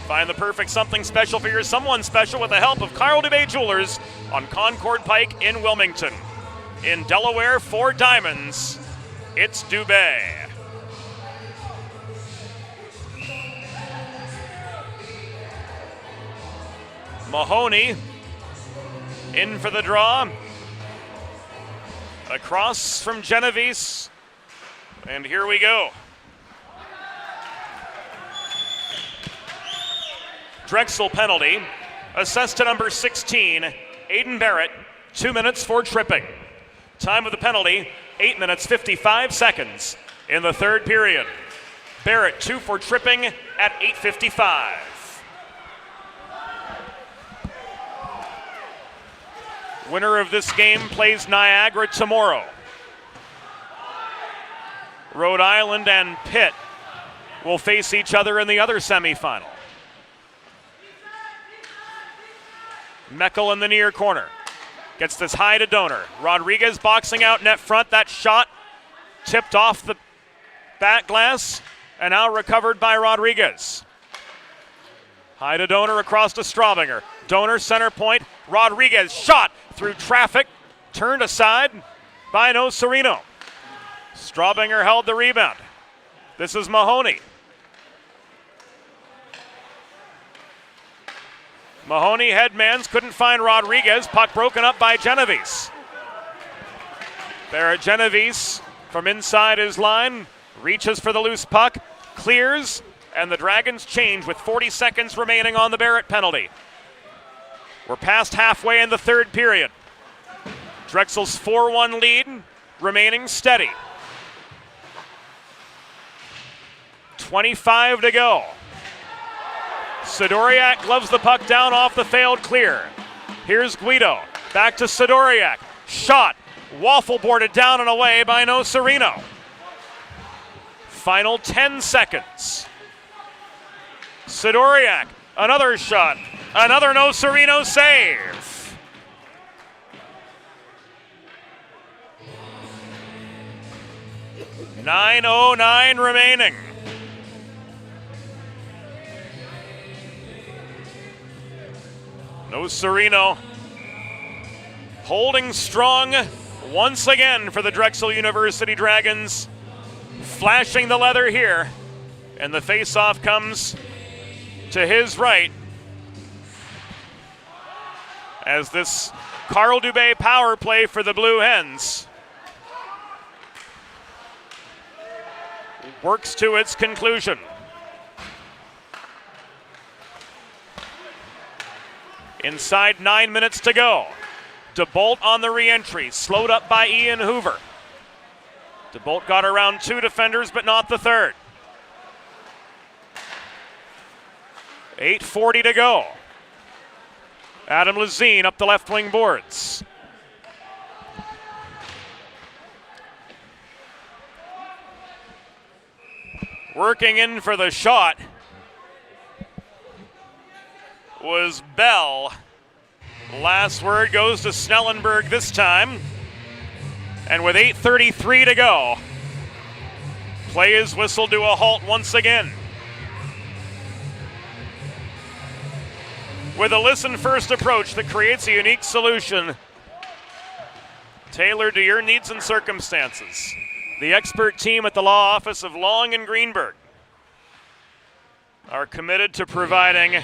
Find the perfect something special for your someone special with the help of Carl Dubé Jewelers on Concord Pike in Wilmington. In Delaware for diamonds, it's Dubé. Mahoney in for the draw. Across from Genovese. And here we go. Drexel penalty Assessed to number 16, Aiden Barrett, 2 minutes for tripping. Time of the penalty, 8 minutes 55 seconds in the third period. Barrett 2 for tripping at 8:55. Winner of this game plays Niagara tomorrow. Rhode Island and Pitt will face each other in the other semifinal. Meckel in the near corner. Gets this high to Donor. Rodriguez boxing out net front. That shot tipped off the back glass and now recovered by Rodriguez. High to Donor across to Straubinger. Donor center point. Rodriguez shot through traffic. Turned aside by Nocerino. Straubinger held the rebound. This is Mahoney. Mahoney headmans, couldn't find Rodriguez. Puck broken up by Genovese. Barrett Genovese from inside his line reaches for the loose puck, clears, and the Dragons change with 40 seconds remaining on the Barrett penalty. We're past halfway in the third period. Drexel's 4-1 lead remaining steady. 25 to go. Sidoriak gloves the puck down off the failed clear. Here's Guido. Back to Sidoriak. Shot. Waffle boarded down and away by Nocerino. Final 10 seconds. Sidoriak. Another shot. Another Nocerino save. .909 remaining. Nocerino holding strong once again for the Drexel University Dragons. Flashing the leather here. And the face-off comes to his right. As this Carl Dubé power play for the Blue Hens works to its conclusion. Inside 9 minutes to go. DeBolt on the re-entry, slowed up by Ian Hoover. DeBolt got around two defenders, but not the third. 8:40 to go. Adam Lazine up the left wing boards. Working in for the shot was Bell. Last word goes to Snellenberg this time. And with 8:33 to go, play is whistled to a halt once again. With a listen-first approach that creates a unique solution tailored to your needs and circumstances, the expert team at the law office of Long and Greenberg are committed to providing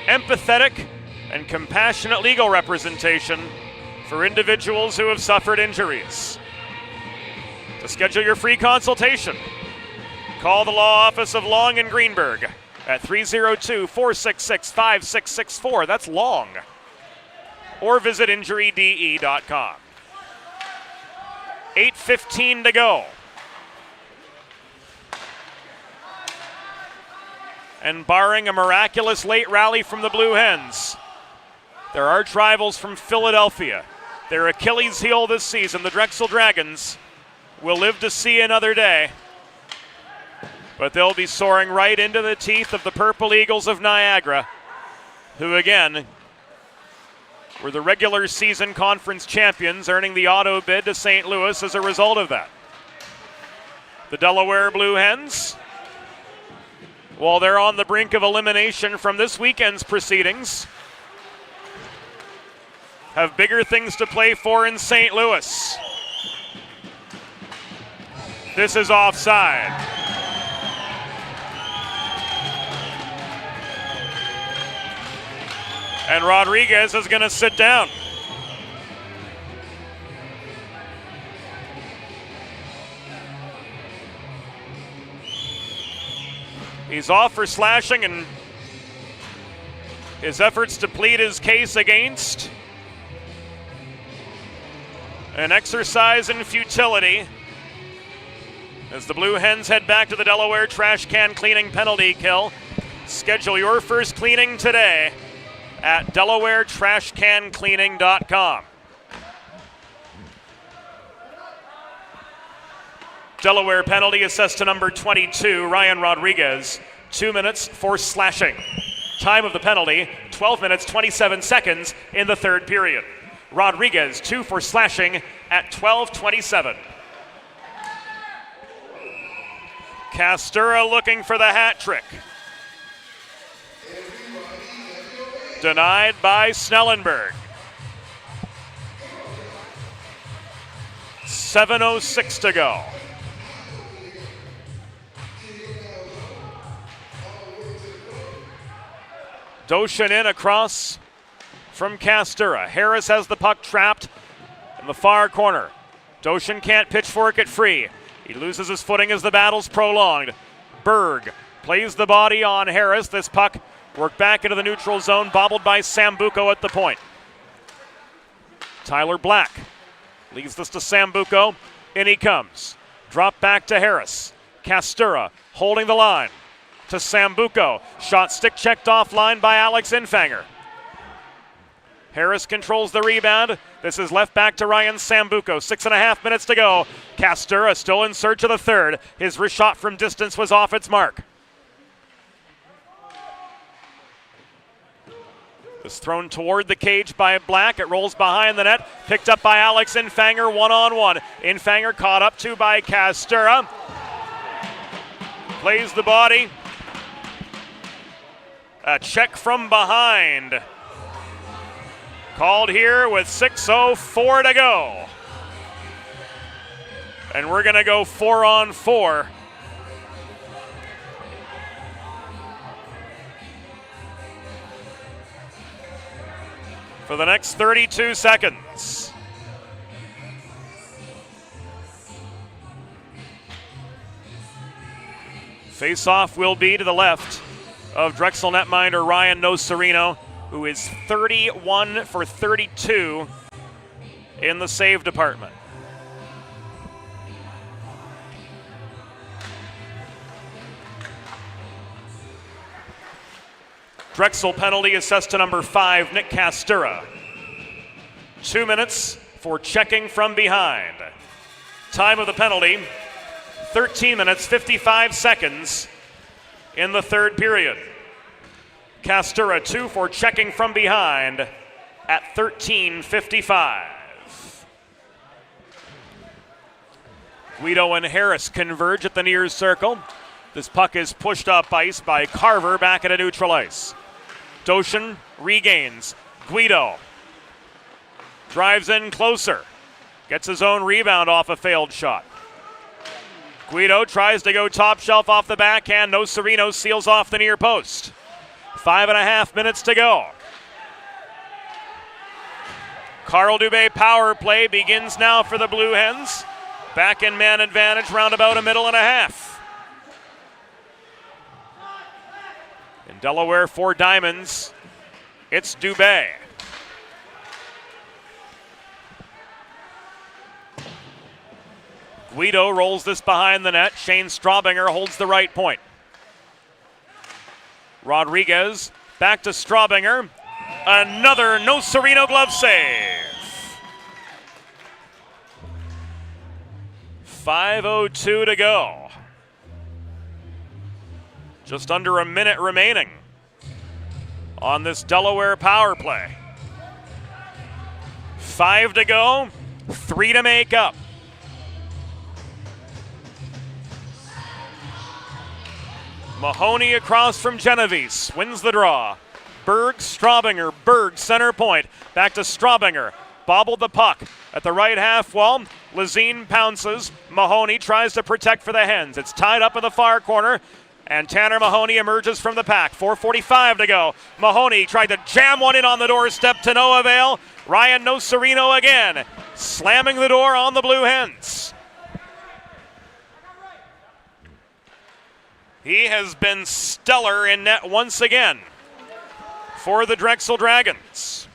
empathetic and compassionate legal representation for individuals who have suffered injuries. To schedule your free consultation, call the law office of Long and Greenberg at 302-466-5664. That's Long. Or visit injuryde.com. 8:15 to go. And barring a miraculous late rally from the Blue Hens, their arch rivals from Philadelphia, their Achilles heel this season, the Drexel Dragons, will live to see another day. But they'll be soaring right into the teeth of the Purple Eagles of Niagara, who again were the regular season conference champions, earning the auto bid to St. Louis as a result of that. The Delaware Blue Hens, while they're on the brink of elimination from this weekend's proceedings, have bigger things to play for in St. Louis. This is offside. And Rodriguez is going to sit down. He's off for slashing, and His efforts to plead his case against an exercise in futility as the Blue Hens head back to the Delaware trash can cleaning penalty kill. Schedule your first cleaning today at DelawareTrashCanCleaning.com. Delaware penalty assessed to number 22, Ryan Rodriguez. 2 minutes for slashing. Time of the penalty, 12 minutes, 27 seconds in the third period. Rodriguez, 2 for slashing at 12:27. Castura looking for the hat trick. Denied by Snellenberg. 7:06 to go. Doshin in across from Castura. Harris has the puck trapped in the far corner. Doshin can't pitchfork it free. He loses his footing as the battle's prolonged. Berg plays the body on Harris. This puck worked back into the neutral zone, bobbled by Sambuco at the point. Tyler Black leaves this to Sambuco. In he comes. Drop back to Harris. Castura holding the line to Sambuco. Shot stick checked offline by Alex Infanger. Harris controls the rebound. This is left back to Ryan Sambuco. 6.5 minutes to go. Castura still in search of the third. His wrist shot from distance was off its mark. It's thrown toward the cage by Black. It rolls behind the net. Picked up by Alex Infanger, one-on-one. Infanger caught up to by Castura. Plays the body. A check from behind. Called here with 6:04 to go. And we're going to go 4-on-4. For the next 32 seconds. Face-off will be to the left of Drexel netminder Ryan Nocerino, who is 31 for 32 in the save department. Drexel penalty assessed to number 5, Nick Castura. 2 minutes for checking from behind. Time of the penalty, 13 minutes, 55 seconds in the third period. Castura 2 for checking from behind at 13:55. Guido and Harris converge at the near circle. This puck is pushed up ice by Carver back at a neutral ice. Doshin regains. Guido drives in closer. Gets his own rebound off a failed shot. Guido tries to go top shelf off the backhand. Nocerino seals off the near post. 5.5 minutes to go. Carl Dubé power play begins now for the Blue Hens. Back in man advantage, round about a middle and a half. In Delaware for Diamonds, it's Dubé. Guido rolls this behind the net. Shane Straubinger holds the right point. Rodriguez back to Straubinger. Another Nocerino glove save. 5:02 to go. Just under a minute remaining on this Delaware power play. 5 to go, 3 to make up. Mahoney across from Genovese, wins the draw. Berg, Straubinger, Berg center point, back to Straubinger. Bobbled the puck at the right half wall. Lazine pounces. Mahoney tries to protect for the Hens. It's tied up in the far corner, and Tanner Mahoney emerges from the pack. 4:45 to go. Mahoney tried to jam one in on the doorstep to no avail. Ryan Nocerino again, slamming the door on the Blue Hens. He has been stellar in net once again for the Drexel Dragons.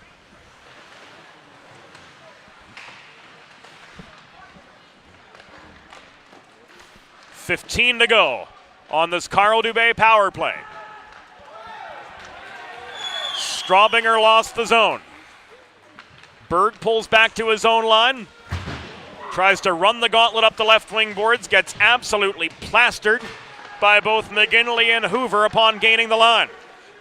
$15 to go on this Carl Dubé power play. Straubinger lost the zone. Berg pulls back to his own line. Tries to run the gauntlet up the left wing boards. Gets absolutely plastered by both McGinley and Hoover upon gaining the line.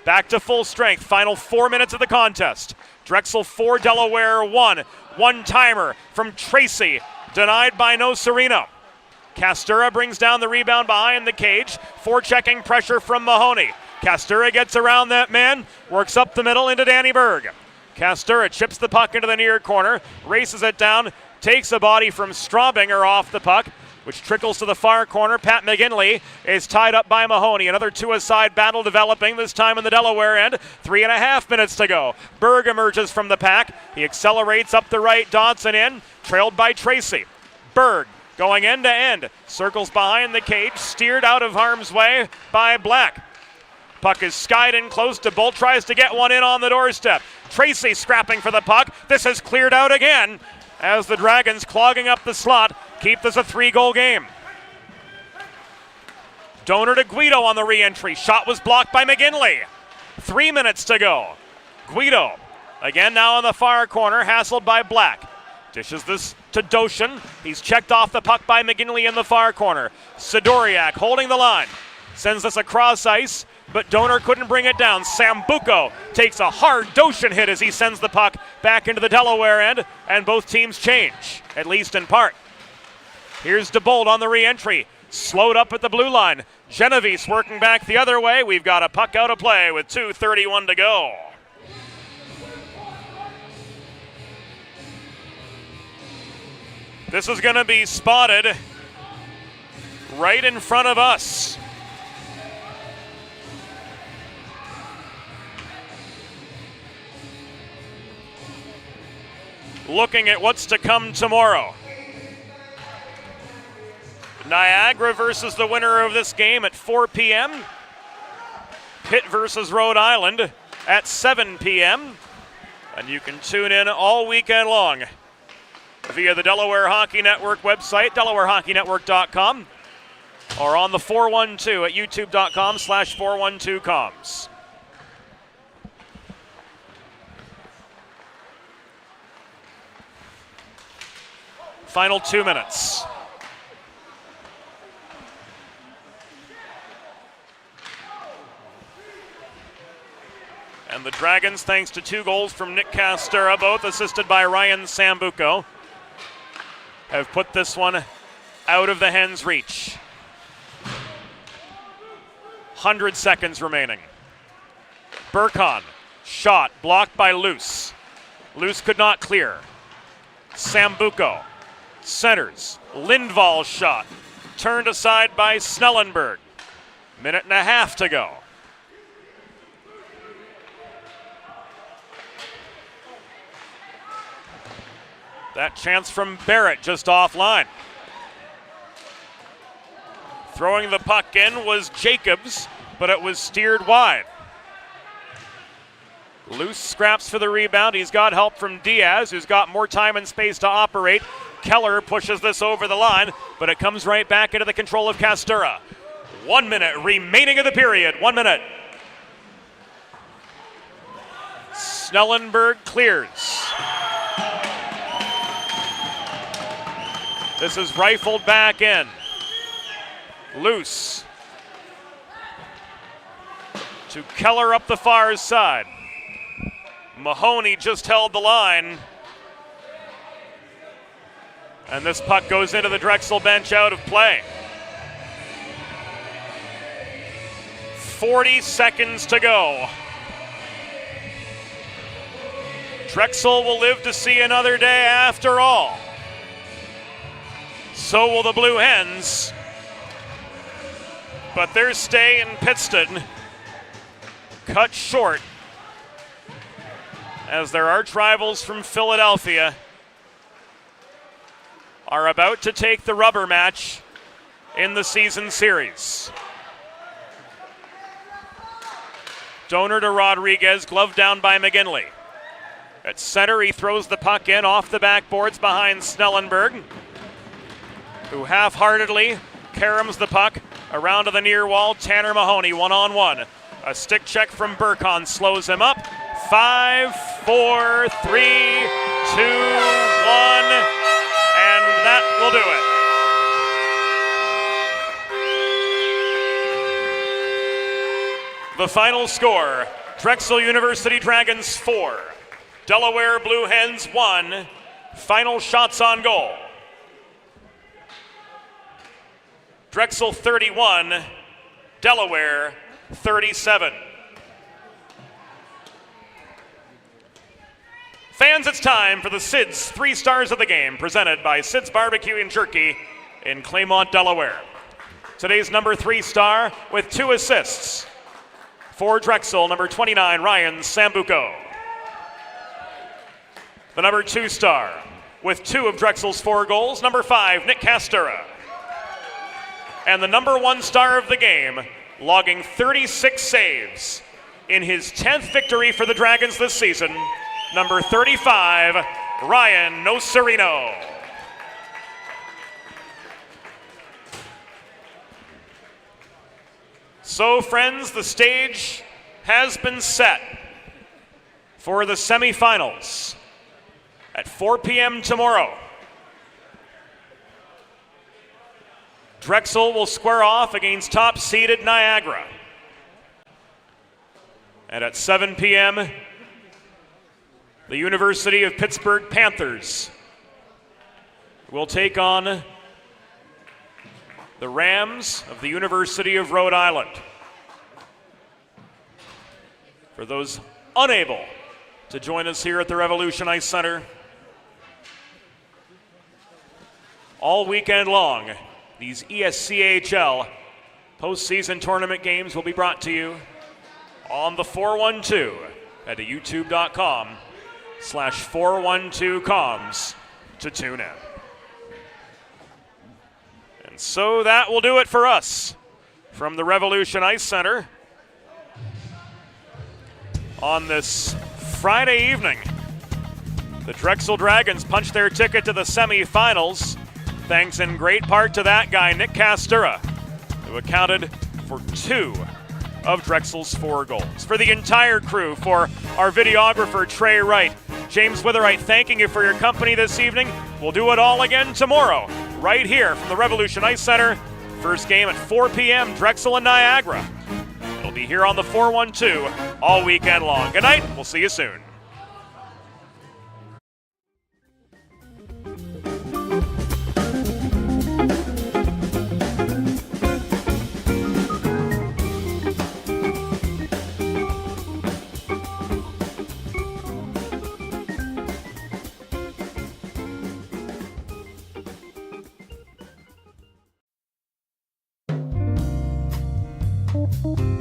Back to full strength. Final 4 minutes of the contest. Drexel 4, Delaware 1. One-timer from Tracy. Denied by No Sereno. Castura brings down the rebound behind the cage. Forechecking pressure from Mahoney. Castura gets around that man. Works up the middle into Danny Berg. Castura chips the puck into the near corner. Races it down. Takes a body from Straubinger off the puck, which trickles to the far corner. Pat McGinley is tied up by Mahoney. Another two-a-side battle developing, this time in the Delaware end. 3.5 minutes to go. Berg emerges from the pack. He accelerates up the right, Dodson in, trailed by Tracy. Berg going end to end, circles behind the cage, steered out of harm's way by Black. Puck is skied in close to Bolt, tries to get one in on the doorstep. Tracy scrapping for the puck. This is cleared out again as the Dragons, clogging up the slot, keep this a 3-goal game. Donor to Guido on the re-entry. Shot was blocked by McGinley. 3 minutes to go. Guido again now on the far corner, hassled by Black. Dishes this to Doshin. He's checked off the puck by McGinley in the far corner. Sidoriak holding the line. Sends this across ice, but Donor couldn't bring it down. Sambuco takes a hard Doshin hit as he sends the puck back into the Delaware end, and both teams change, at least in part. Here's DeBolt on the re-entry. Slowed up at the blue line. Genovese working back the other way. We've got a puck out of play with 2:31 to go. This is going to be spotted right in front of us. Looking at what's to come tomorrow. Niagara versus the winner of this game at 4 p.m. Pitt versus Rhode Island at 7 p.m. And you can tune in all weekend long via the Delaware Hockey Network website, DelawareHockeyNetwork.com, or on the 412 at YouTube.com/412comms. Final 2 minutes. And the Dragons, thanks to 2 goals from Nick Castura, both assisted by Ryan Sambuco, have put this one out of the Hens' reach. 100 seconds remaining. Burkhan, shot, blocked by Luce. Luce could not clear. Sambuco, centers. Lindvall's shot, turned aside by Snellenberg. 1.5 minutes to go. That chance from Barrett just offline. Throwing the puck in was Jacobs, but it was steered wide. Luce scraps for the rebound. He's got help from Diaz, who's got more time and space to operate. Keller pushes this over the line, but it comes right back into the control of Castura. 1 minute remaining of the period. 1 minute. Snellenberg clears. This is rifled back in. Luce to Keller up the far side. Mahoney just held the line. And this puck goes into the Drexel bench out of play. 40 seconds to go. Drexel will live to see another day after all. So will the Blue Hens. But their stay in Pittston cut short as their arch rivals from Philadelphia are about to take the rubber match in the season series. Donor to Rodriguez, glove down by McGinley. At center, he throws the puck in off the backboards behind Snellenberg, who half-heartedly caroms the puck around to the near wall. Tanner Mahoney, one-on-one. A stick check from Burkon slows him up. 5, 4, 3, 2, 1, and that will do it. The final score, Drexel University Dragons 4, Delaware Blue Hens 1. Final shots on goal. Drexel 31, Delaware 37. Fans, it's time for the Sid's 3 Stars of the Game, presented by Sid's Barbecue and Jerky in Claymont, Delaware. Today's number 3 star with 2 assists. For Drexel, number 29, Ryan Sambuco. The number 2 star with 2 of Drexel's 4 goals, number 5, Nick Castura. And the number 1 star of the game, logging 36 saves in his 10th victory for the Dragons this season, number 35, Ryan Nocerino. So, friends, the stage has been set for the semifinals at 4 p.m. tomorrow. Drexel will square off against top-seeded Niagara. And at 7 p.m., the University of Pittsburgh Panthers will take on the Rams of the University of Rhode Island. For those unable to join us here at the Revolution Ice Center, all weekend long, these ESCHL postseason tournament games will be brought to you on the 412 at youtube.com/412comms to tune in. And so that will do it for us from the Revolution Ice Center on this Friday evening. The Drexel Dragons punched their ticket to the semifinals, thanks in great part to that guy, Nick Castura, who accounted for 2 of Drexel's 4 goals. For the entire crew, for our videographer, Trey Wright, James Witherite, thanking you for your company this evening. We'll do it all again tomorrow, right here from the Revolution Ice Center. First game at 4 p.m., Drexel and Niagara. It'll be here on the 412 all weekend long. Good night. We'll see you soon. Thank you.